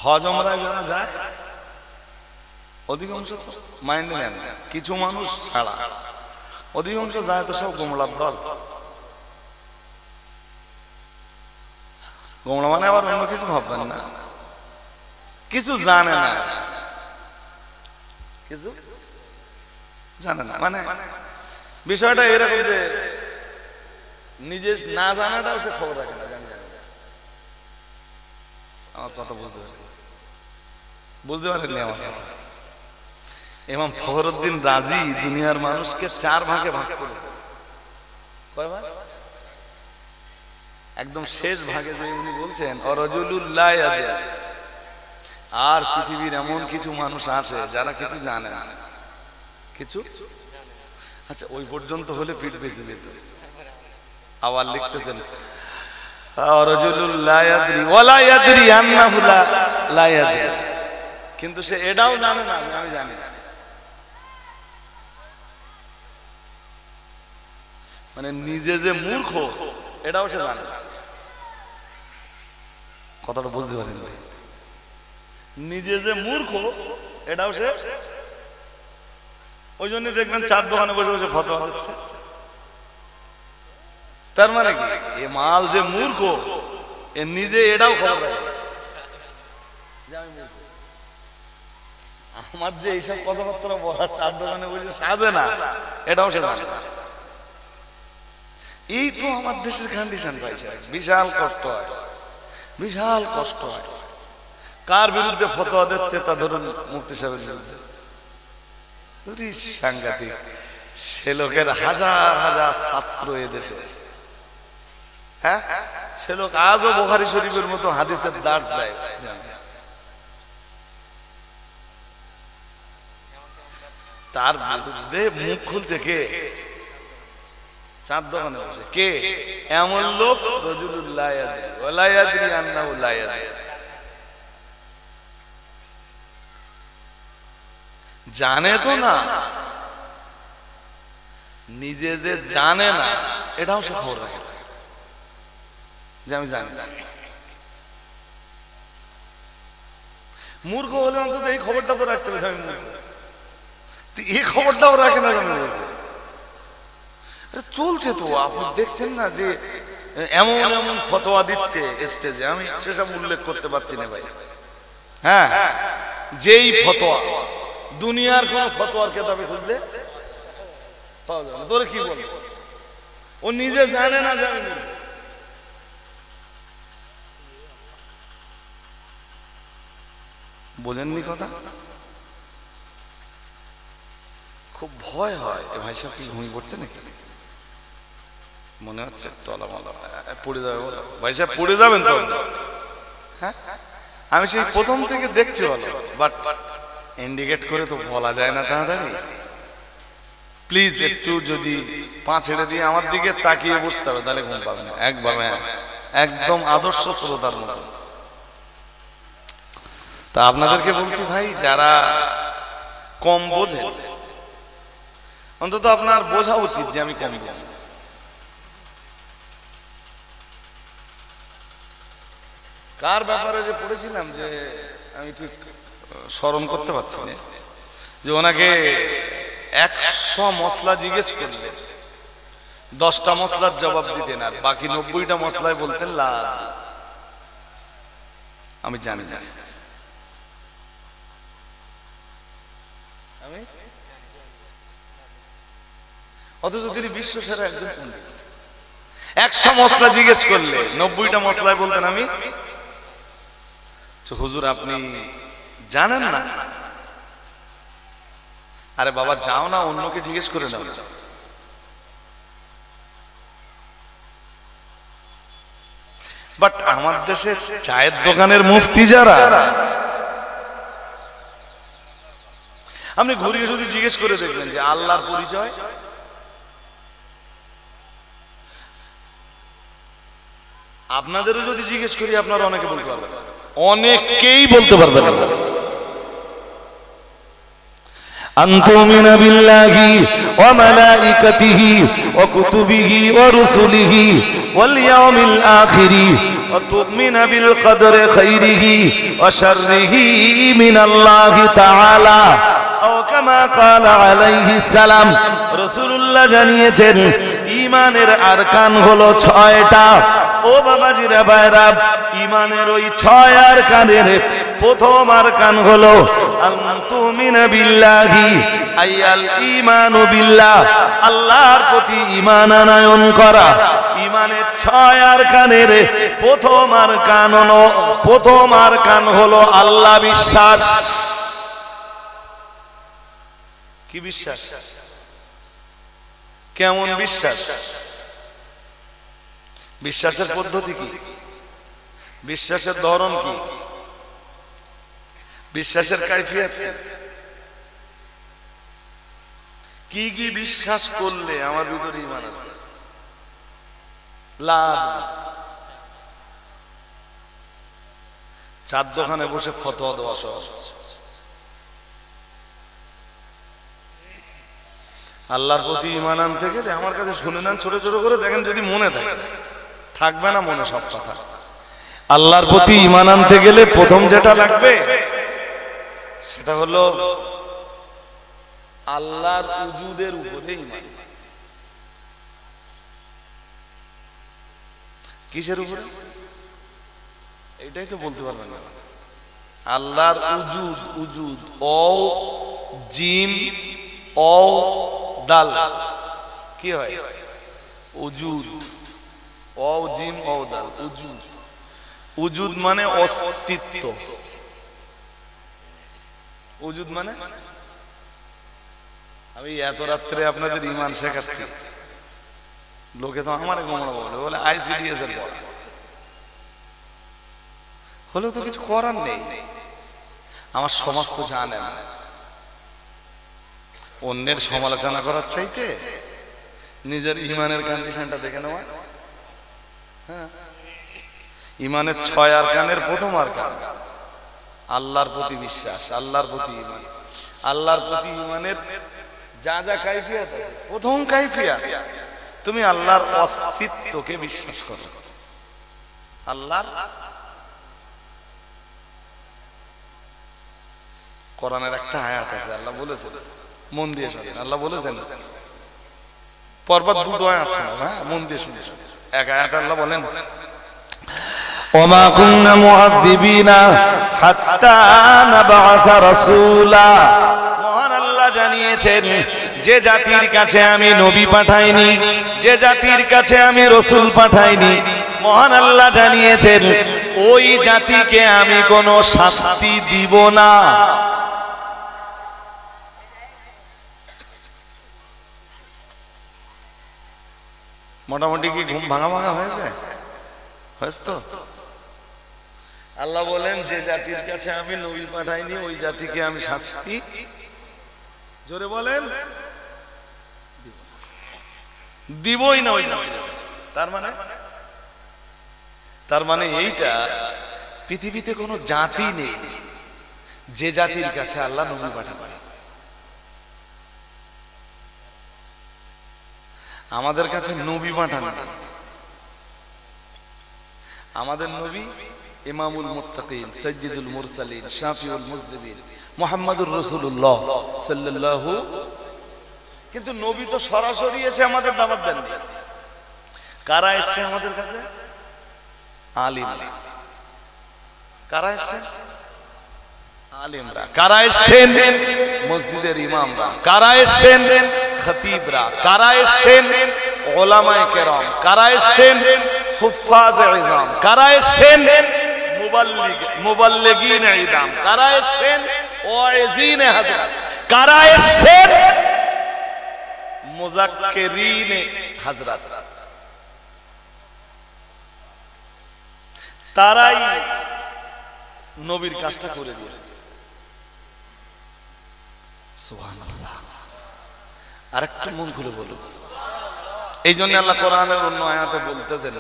হজ উমরায় যারা যায় অধিকাংশ তো মাইন্ডে নেন না, কিছু মানুষ ছাড়া অধিকাংশ যায় তো সব গোমলার দল। গোমলা মানে আবার অন্য কিছু ভাববেন না, কিছু জানে না, কিছু জানে না। মানে বিষয়টা এরকম যে নিজে না জানাটাও সে খবর রাখে না। আমার কথা বুঝতে পারেননি আমার কথা। ইমাম ফখরুদ্দিন রাজি দুনিয়ার মানুষকে 4 ভাগে ভাগ করেছে। কয় ভাগ? একদম শেষ ভাগে যে উনি বলছেন অরাজুলুল লা ইয়াদরি, আর পৃথিবীর এমন কিছু মানুষ আছে যারা কিছু জানে না, কিছু। আচ্ছা, ওই পর্যন্ত হলে পিঠ বেঁচে যেত। আবার লিখতেছেন অরাজুলুল লা ইয়াদরি ওয়ালা ইয়াদরি আন্নাহু লা ইয়াদরি, কিন্তু সে এটাও জানে না আমি জানি না। মানে নিজে যে মূর্খ এটাও সে জানে না। কথাটা বুঝতে পারেন? নিজে যে মূর্খ এটাও সে, ওই জন্য দেখবেন 4 দোকানে বসে বসে ফতোয়া দিচ্ছে। তার মানে কি এ মাল যে মূর্খ
এ নিজে এটাও খবর রাখে না যে আমি মূর্খ। আমার যে এইসব কথাবার্তা বলা চার দোকানে বসে সাজে না, এটাও সে জানে না। এই তো আমার দেশের কন্ডিশন ভাই সাহেব, বিশাল কষ্ট হয়, বিশাল কষ্ট হয়। কার বিরুদ্ধে ফতোয়া দিচ্ছে, তা ধরুন মুফতি সাহেবের বিরুদ্ধে, সাংঘাতিক। সে লোকের হাজার হাজার ছাত্র এদেশে, হ্যাঁ, সে লোক আজও বুখারী শরীফের মতো হাদিসের দার্স দেয়। তার বিরুদ্ধে মুখ খুলছে কে? চার দোকানে বসে কে? এমন লোক রজুলুল লা ইয়াদরি ওয়া লা ইয়াদরি আন্নাহু লা ইয়াদরি, জানে তো না, নিজে যে জানে না এটাও সে খবর রাখে না যে আমি জানি। মূর্খ হলে অন্তত এই খবরটা তো রাখতে হবে আমি মূর্খ, এই খবরটাও রাখে না যে আমি মূর্খ। চলছে তো, আপনি দেখছেন না যে এমন এমন ফতোয়া দিচ্ছে স্টেজে, আমি সেসব উল্লেখ করতে পারছি না ভাই। হ্যাঁ, যেই ফতোয়া দুনিয়ার কোন ফতোয়ার কেতাবে খুঁজলে পাওয়া যাবে না। তোরে কি বল, ও নিজে জানে না যে আমি মূর্খ। বোঝেননি কথা? খুব ভয় হয়। এ ভাই সাহেব কি ঘুমিয়ে পড়তে নাকি? মনে হচ্ছে তলামালা পড়ে যাবে। বলো ভাই সাহেব পড়ে যাবেন তো? হ্যাঁ, আমি সেই প্রথম থেকে দেখছি বলো, বাট ইন্ডিকেট করে তো বলা যায় না তাড়াতাড়ি। প্লিজ একটু যদি পা ছেড়ে দিয়ে আমার দিকে তাকিয়ে বসতে হবে, তাহলে ঘুম পাবে না একভাবে। হ্যাঁ, একদম আদর্শ শ্রোতার মতো। তা আপনাদেরকে বলছি ভাই, যারা কম বোঝে অন্তত আপনার বোঝা উচিত যে আমি কম বুঝি। কার ব্যাপারে যে পড়েছিলাম যে আমি ঠিক স্মরণ করতে পারছি না, যে ওনাকে 100 মশলা জিজ্ঞেস করলে 10টা মশলার জবাব দিতেন, আর বাকি 90টা মশলায় বলতেন লা আদরি, আমি জানি না। আমি অথচ তিনি বিশ্ব সেরা একজন পণ্ডিত। 100 মশলা জিজ্ঞেস করলে 90টা মশলায় বলতেন আমি। হুজুর আপনি জানেন না? আরে বাবা যাও না, অন্যকে জিজ্ঞেস করে নাও। বাট আমার দেশে চায়ের দোকানের মুফতি যারা, আপনি ঘুরিয়ে যদি জিজ্ঞেস করে দেখবেন যে আল্লাহর পরিচয়, আপনাদেরও যদি জিজ্ঞেস করি আপনারা অনেকে বলতে পারবেন, অনেকেই বলতে পারবেন না। আনতুমিনা বিল্লাহি ওয়া মালাইকাতিহি ওয়া কুতুবিহি ওয়া রুসুলিহি ওয়াল ইয়াউমিল আখিরি ওয়া তুমিনা বিল কদরি খাইরিহি ওয়া শাররিহি মিনাল্লাহি তাআলা ও কামা ক্বালা আলাইহিস সালাম। রাসূলুল্লাহ জানিয়েছেন ঈমানের আরকান হলো 6টা। ও বাবাজিরা ভাইরা, ঈমানের ওই 6 আরকানের প্রথম আরকান হলো আনতুমিনা বিল্লাহি, আইয়াল ঈমানু বিল্লাহ, আল্লাহর প্রতি ঈমান আনয়ন করা। ঈমানের 6 আরকানের প্রথম আরকান হলো আল্লাহ বিশ্বাস। কি বিশ্বাস? কেমন বিশ্বাস? বিশ্বাসের পদ্ধতি কি? বিশ্বাসের ধরন কি? বিশ্বাসের কাইফিয়ত কি? কি বিশ্বাস করলে আমার ভিতরে ঈমান আসবে? লা আদরি। চার দোকানে বসে ফতোয়া দেওয়া সহজ। আল্লাহর প্রতি ঈমান আনতে গেলে আমার কাছে শুনে নেন, ছোট ছোট করে দেখেন, যদি মনে থাকে, থাকবে না মনে সব কথা। আল্লাহর প্রতি ঈমান আনতে গেলে প্রথম যেটা লাগবে সেটা হলো আল্লাহর উজুদের উপরে ঈমান। কিসের উপরে? এটাই তো বলতে পারবেন না। আল্লাহর উজুদ, উজুদ ও জিম ও দাল কি হয়? উজুদ ও জিম ও দাল উজুদ। উজুদ মানে অস্তিত্ব। উজুদ মানে, আমি এত রাত্রে আপনাদের ইমান শেখাচ্ছি, লোকে তো আমার গোমরা বলে আইসিডিএস এর পড়া হলেও তো কিছু করার নেই। আমার সমাজ তো জানে না। অন্যের সমালোচনা করার চাইতে নিজের ইমানের কন্ডিশনটা দেখে নেওয়া। হ্যাঁ, ইমানের 6 আরকানের প্রথম আরকান আল্লাহর প্রতি বিশ্বাস, আল্লাহর প্রতি ইমান। আল্লাহর প্রতি ইমানের যা যা কাইফিয়াত আছে, প্রথম কাইফিয়াত তুমি আল্লাহর অস্তিত্বকে বিশ্বাস করো। আল্লাহর কোরআনের একটা আয়াত আছে, আল্লাহ বলেছেন, মন দিয়ে শুনেন, আল্লাহ বলেছেন পরপর দুটো আয়াত শোনো, হ্যাঁ মন দিয়ে শুনে। এক আয়াত আল্লাহ বলেন
ওমা কুন্না মুআযযিবিনা হাত্তা নাবআসা রাসূলা।
মহান আল্লাহ জানিয়েছেন, যে জাতির কাছে আমি নবী পাঠাইনি, যে জাতির কাছে আমি রসুল পাঠাইনি, মহান আল্লাহ জানিয়েছেন ওই জাতিকে আমি কোনো শাস্তি দিব না। মোটামুটি কি ঘুম ভাঙা ভাঙা হয়েছে? হয়েছে তো? আল্লাহ বলেন, যে জাতির কাছে আমি নবী পাঠাইনি ওই জাতিকে আমি শাস্তি, জোরে বলেন, দিবই না ওই জাতিকে শাস্তি। তার মানে এইটা, পৃথিবীতে কোনো জাতি নেই যে জাতির কাছে আল্লাহ নবী পাঠাবেন। আমাদের কাছে নবী পাঠান, আমাদের নবী ইমামুল মুত্তাকিন, সাইয়্যিদুল মুরসালিন, শাফিউল মুজনিবিন, মুহাম্মাদুর রাসূলুল্লাহ সাল্লাল্লাহু। কিন্তু নবী তো সরাসরি এসে আমাদের দাওয়াত দেননি। কারা এসেছে আমাদের কাছে? আলিমরা। কারা এসেছেন? আলিমরা। কারা এসেছেন? মসজিদের ইমামরা। কারা এসেছেন? খতিবরা। কারা এসেছেন? উলামায়ে কেরাম। কারা এসেছেন? হুফাজে ইজাম। কারা এসেছেন? মুবাল্লিগিন ইদাম। কারা এসেছেন? ওয়াইজিন হাজরাত। কারা এসেছেন? মুযাক্কিরিন হাজরাত। তারাই নবীর কাজটা করে দিয়েছে। সুবহানাল্লাহ। আরেকটা মন খুলে বলুন। এই জন্য আল্লাহ কোরআনের অন্য আয়াতে বলতেছেন,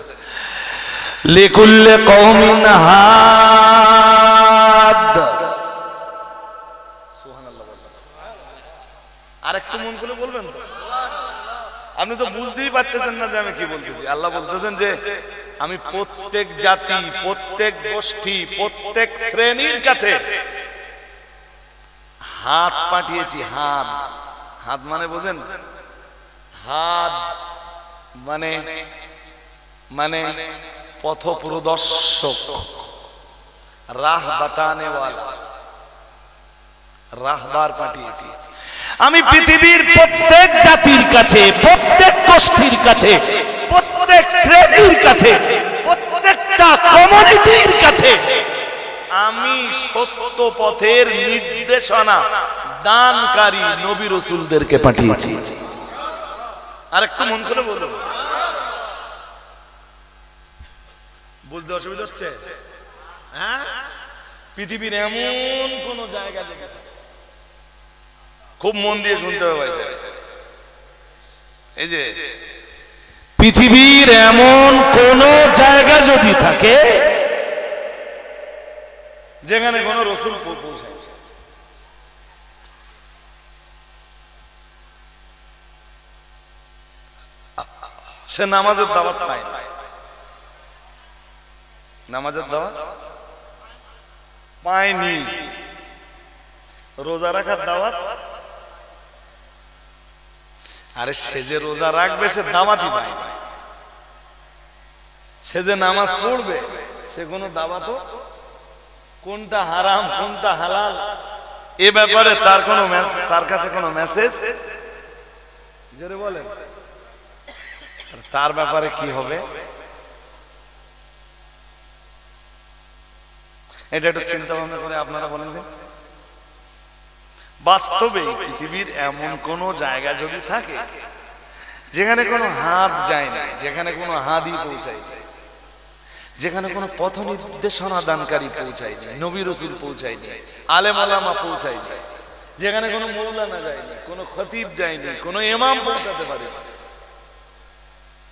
লিকুল্লি কওমিন হাদ। সুবহানাল্লাহ। আরেকটু মন খুলে বলবেন তো? আপনি তো বুঝতেই পারতেছেন না যে আমি কি বলতেছি। আল্লাহ বলতেছেন যে আমি প্রত্যেক জাতি, প্রত্যেক গোষ্ঠী, প্রত্যেক শ্রেণীর কাছে হাত পাঠিয়েছি। হাত, হাত মানে বোঝেন? হাত মানে মানে পথ প্রদর্শক, রাহ বাতানে ওয়ালা, রাহবার পাঠিয়েছি আমি পৃথিবীর প্রত্যেক জাতির কাছে, প্রত্যেক গোষ্ঠীর কাছে, প্রত্যেক শ্রেণীর কাছে, প্রত্যেকটা কমিউনিটির কাছে আমি সত্য পথের নির্দেশনা দানকারী নবী রাসূলদেরকে পাঠিয়েছি। আর একটু মন করে বলুন। বুঝতে অসুবিধা হচ্ছে? হ্যাঁ, পৃথিবীর এমন কোন জায়গা, খুব মন দিয়ে শুনতে হবে ভাই। এই যে পৃথিবীর এমন কোন জায়গা যদি থাকে যেখানে কোন রাসূল পৌঁছায়, সে নামাজের দাওয়াত পায় না। নামাজের দাওয়াত পায়নি, রোজা রাখার দাওয়াত, আরে সে যে রোজা রাখবে সে দাওয়াতই পায় না। সে যে নামাজ পড়বে
সে কোনো দাবা তো কোনটা হারাম কোনটা হালাল এ ব্যাপারে তার কাছে কোনো মেসেজ জোরে বলেন তার ব্যাপারে কি হবে এটা একটু চিন্তা ভাবনা করে আপনারা বলেন দিন। বাস্তবে পৃথিবীর এমন কোন জায়গা যদি থাকে যেখানে কোনো হাত যায় না, যেখানে কোনো হাদি পৌঁছায় যায়, যেখানে কোনো পথ নির্দেশনা দানকারী পৌঁছায় যায়, নবী রাসূল পৌঁছায় যায়, আলেম ওলামা পৌঁছায় যায়, যেখানে কোনো মৌলানা যায়নি, কোনো খতিব যায়নি, কোনো ইমাম পৌঁছাতে পারে না,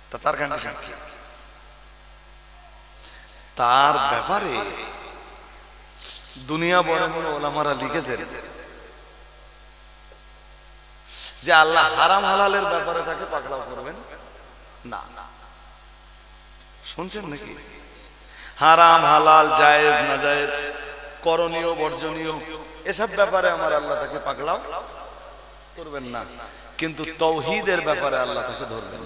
তা তার কন্ডিশন কি? তার ব্যাপারে দুনিয়া বড় বড় ওলামারা লিখেছেন যে আল্লাহ হারাম হালালের ব্যাপারে তাকে পাকড়াও করবেন না। শুনছেন নাকি? হারাম হালাল জায়েজ না জায়েজ করণীয় বর্জনীয় এসব ব্যাপারে আমার আল্লাহ তাকে পাকড়াও করবেন না, কিন্তু তাওহীদের ব্যাপারে আল্লাহ তাকে ধরবেন।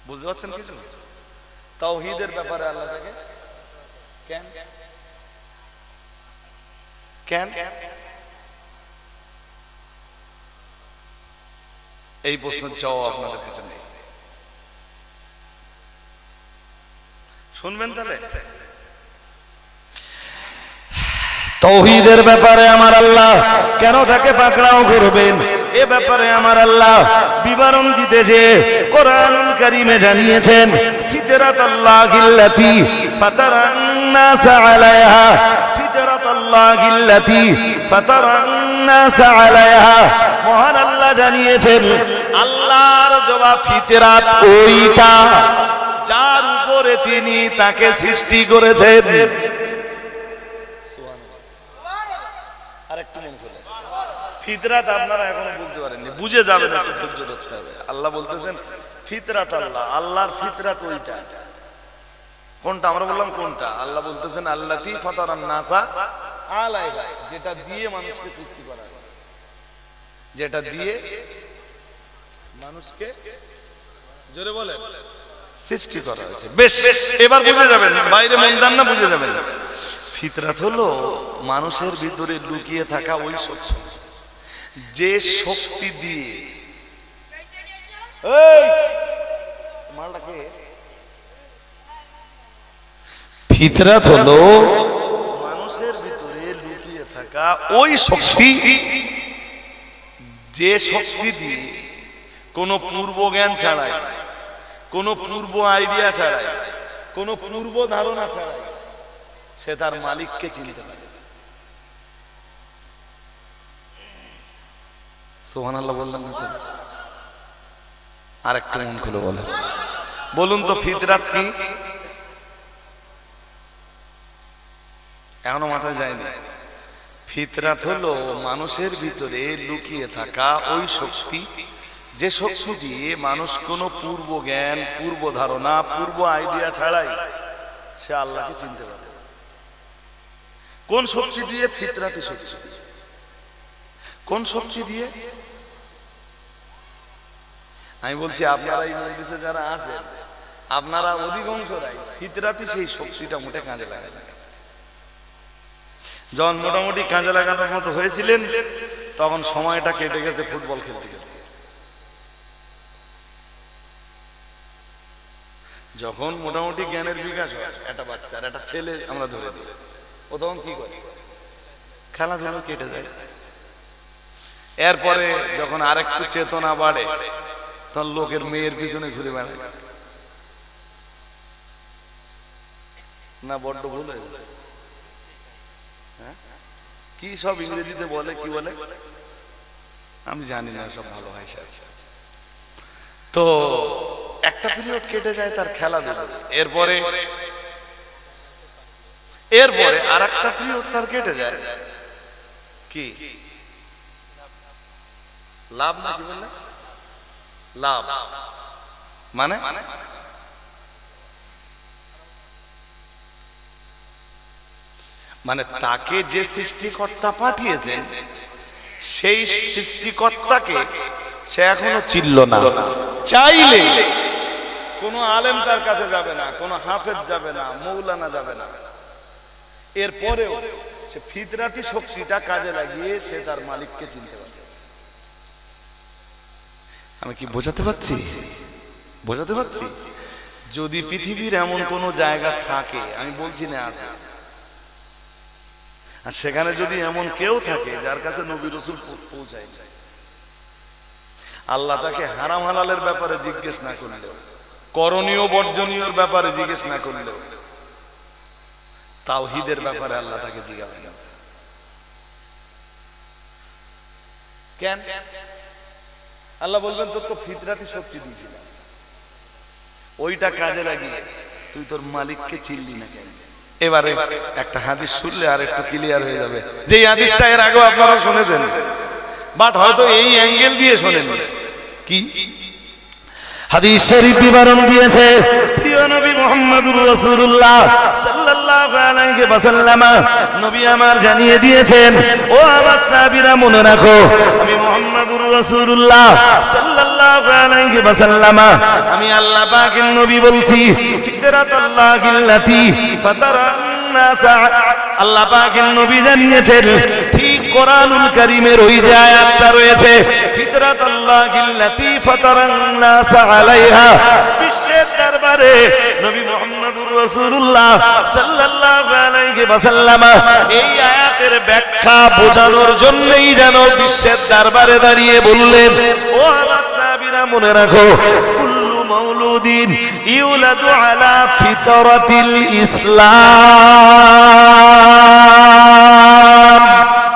বুঝতে পারছেন কিছু? তাওহীদের ব্যাপারে আল্লাহ তাকে কেন কেন এই প্রশ্নের জবাব আপনাদের কাছে নেই। শুনবেন তাহলে তাওহীদের ব্যাপারে আমার আল্লাহ কেন তাকে পাকড়াও করবেন এ ব্যাপারে আমার আল্লাহ বিবরণ দিতে যে কোরআনুল কারীমে জানিয়েছেন ফিতরাতাল্লাহিল্লাতী ফাতারান নাস আলাইহা ফিতরাতাল্লাহিল্লাতী ফাতারান নাস আলাইহা। মহান আল্লাহ জানিয়েছেন আল্লাহর দেওয়া ফিতরাত ওইটা যার উপরে তিনি তাকে সৃষ্টি করেছেন। আরেকটু মন খুলে ফিতরাত আপনারা এখনো বুঝতে পারেননি, বুঝে যাবেন, একটু ধৈর্য ধরতে হবে। আল্লাহ বলতেছেন ফিতরাত আল্লাহ, আল্লাহর ফিতরাত ওইটা কোনটা? আমরা বললাম কোনটা? আল্লাহ বলতেছেন আল্লাতী ফাতারান নাসা আলাইহা, যেটা দিয়ে মানুষকে সৃষ্টি করা হয়, যেটা দিয়ে মানুষকে জোরে বলেন সৃষ্টি করা হয়েছে। বেশ, এবার বুঝে যাবেন, বাইরে মন দেন না, বুঝে যাবেন। ফিতরাত হলো মানুষের ভিতরে লুকিয়ে থাকা ওই শক্তি, যে শক্তি দিয়ে ফিতরাত হলো মানুষের ভিতরে লুকিয়ে থাকা ওই শক্তি, যে শক্তি দিয়ে কোনো পূর্ব জ্ঞান ছাড়াই, কোনো পূর্ব আইডিয়া ছাড়াই, কোনো পূর্ব ধারণা ছাড়াই সে তার মালিককে চিনতে পারে। সুবহানাল্লাহ বললেন না তো? আর একটু মন খুলে বলেন, বলুন তো ফিতরাত কি? এখনো মাথায় যায়নি। ফিতরাত হলো মানুষের ভিতরে লুকিয়ে থাকা ওই শক্তি, যে শক্তি দিয়ে মানুষ কোনো পূর্ব জ্ঞান, পূর্ব ধারণা, পূর্ব আইডিয়া ছাড়াই সে আল্লাহকে চিনতে পারে। কোন শক্তি দিয়ে? ফিতরাতি শক্তি। কোন শক্তি দিয়ে? আমি বলছি আপনারা এই মজলিসে যারা আছেন, আপনারা অধিকাংশরাই ফিতরাতি সেই শক্তিটা মোটে কাজে লাগায় না। যখন মোটামুটি কাজে লাগানোর মতো হয়েছিলেন তখন সময়টা কেটে গেছে ফুটবল খেলতে খেলতে। যখন মোটামুটি জ্ঞানের বিকাশ হয় একটা বাচ্চার, একটা ছেলে আমরা ধরে দিই, ও তখন কি করে? খেলাধুলো কেটে যায়। এরপরে যখন আরেকটু চেতনা বাড়ে তখন লোকের মেয়ের পিছনে ঘুরে বেড়ায়। না বড্ড ভুল হয়ে যাচ্ছে? কি সব ইংরেজিতে বলে, কি বলে আমি জানি না, সব ভালো হয় স্যার। তো একটা পিরিয়ড কেটে যায় তার খেলাধুলা, এরপরে আর একটা পিরিয়ড তার কেটে যায় কি লাভ, না কি বললে লাভ মানে মানে তাকে যে সৃষ্টিকর্তা পাঠিয়েছেন সেই সৃষ্টিকর্তাকে সে এখনো চিনল না। চাইলে
কোনো আলেম তার কাছে যাবে না, কোনো হাফেজ যাবে না, মৌলানা যাবে না। এরপরেও সে ফিতরাতি শক্তিটা কাজে লাগিয়ে সে তার মালিককে চিনতে পারবে। আমি কি বোঝাতে পারছি? বোঝাতে পারছি? যদি পৃথিবীর এমন কোন জায়গা থাকে, আমি বলছি না আছে, আর সেখানে যদি এমন কেউ থাকে যার কাছে নবী রাসূল পৌঁছায়, আল্লাহ তাকে হারাম হালালের ব্যাপারে জিজ্ঞেস না করলেও, করণীয় বর্জনীয়র ব্যাপারে জিজ্ঞেস না করলেও, তাওহীদের ব্যাপারে আল্লাহ তাকে জিজ্ঞাসা করবে। কেন? আল্লাহ বলবেন তোর তো ফিতরাতি শক্তি দিয়েছিলাম, ওইটা কাজে লাগিয়ে তুই তোর মালিককে চিনলি না কেন? এবারে একটা হাদিস শুনলে আর একটু ক্লিয়ার হয়ে যাবে, যে এই হাদিসটা এর আগেও আপনারা শুনেছেন, বাট হয়তো এই অ্যাঙ্গেল দিয়ে শোনেন। কি
হাদিস শরীফ বিবরণ দিয়েছে প্রিয় নবী মুহাম্মদুর রাসূলুল্লাহ সাল্লাল্লাহু আলাইহি ওয়াসাল্লাম, নবী আমার জানিয়ে দিয়েছেন, ও আমার সাহাবীরা মনে রাখো, আমি মুহাম্মদুর রাসূলুল্লাহ সাল্লাল্লাহু আলাইহি ওয়াসাল্লাম, আমি আল্লাহ পাকের নবী বলছি, ফিতরাতাল্লাহিল্লাতী ফাতারান নাস, আল্লাহ পাকের নবী জানিয়েছেন, ঠিক কোরআনুল কারীমের ওই যে আয়াতটা রয়েছে, ফিতরাতাল্লাহিল্লাতী ফাতারান নাস আলাইহা, বিশ্বের দরবারে নবী মুহাম্মদুর রাসূলুল্লাহ সাল্লাল্লাহু আলাইহি ওয়াসাল্লাম এই আয়াতের ব্যাখ্যা বোঝানোর জন্যই যেন বিশ্বের দরবারে দাঁড়িয়ে বললেন, ও আমার সাহাবীরা মনে রাখো, কুল্লু মাউলুদিন ইউলাদু আলা ফিতরাতিল ইসলাম।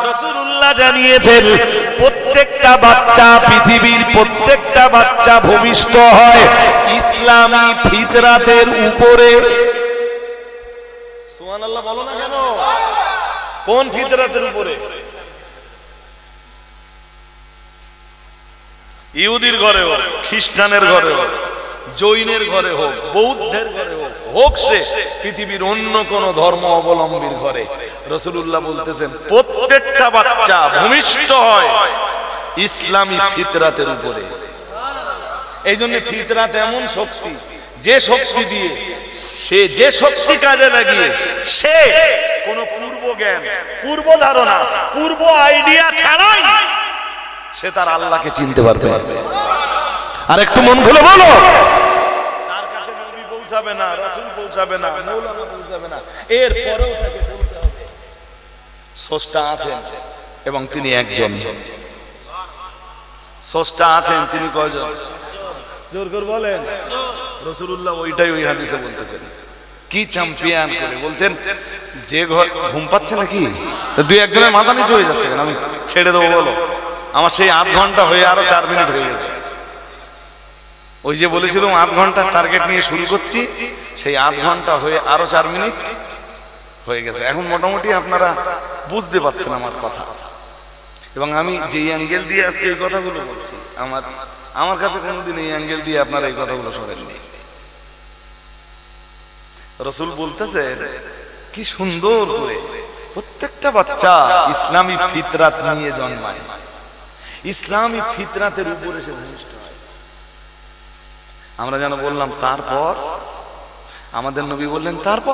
রাসূলুল্লাহ জানিয়েছেন, প্রত্যেকটা বাচ্চা, পৃথিবীর প্রত্যেকটা বাচ্চা ভূমিষ্ঠ হয় ইসলামী ফিতরাতের উপরে।
সুবহানাল্লাহ বলো না কেন? কোন ফিতরাতের উপরে? ইহুদির ঘরে হোক, খ্রিস্টানের ঘরে হোক, জৈনের ঘরে হোক, বৌদ্ধের ঘরে হোক, হোক সে পৃথিবীর অন্য কোন ধর্ম অবলম্বীর ঘরে, রাসূলুল্লাহ বলতেছেন প্রত্যেকটা বাচ্চা ভূমিষ্ঠ হয় ইসলামী ফিতরাতের উপরে। এই জন্য ফিতরাত এমন শক্তি, যে শক্তি দিয়ে সে, যে শক্তি কাজে লাগিয়ে সে কোন পূর্ব জ্ঞান, পূর্ব ধারণা, পূর্ব আইডিয়া ছাড়াই সে তার আল্লাহকে চিনতে পারবে।
আর একটু মন খুলে বলো,
তার কাছে নবী পৌঁছাবে না, রাসূল পৌঁছাবে না, মৌলানা পৌঁছাবে না, এরপরেও তাকে বলতে হবে স্রষ্টা আছেন এবং তিনি একজন। স্রষ্টা আছেন, তিনি কয়জন? জোর করে বলেন। রাসূলুল্লাহ ওইটাই ওই হাদিসে বলতেছেন, কি চ্যাম্পিয়ন করে বলছেন, যে ঘর ঘুম পাচ্ছে নাকি, দুই একজনের মাথা নিচু হয়ে যাচ্ছে, আমি ছেড়ে দেবো বলো, আমার সেই আধ ঘন্টা হয়ে আরো 4 মিনিট হয়ে গেছে। ওই যে বলেছিলাম আধ ঘন্টার টার্গেট নিয়ে শুরু করছি, সেই আধ ঘন্টা হয়ে আরো 4 মিনিট হয়ে গেছে। এখন মোটামুটি আপনারা বুঝতে পারছেন আমার কথা, এবং আমি যে অ্যাঙ্গেল দিয়ে আজকে এই কথাগুলো বলছি, আমার কাছে কোনোদিন এই অ্যাঙ্গেল দিয়ে আপনারা এই কথাগুলো শোনেননি। রাসূল বলতেছে কি সুন্দর করে, প্রত্যেকটা বাচ্চা ইসলামী ফিতরাত নিয়ে জন্মায়, ইসলামী ফিতরাতের উপরে সে ভূমিষ্ঠ হয়। আমরা যেন বললাম তারপর, আমাদের নবী বললেন তারপর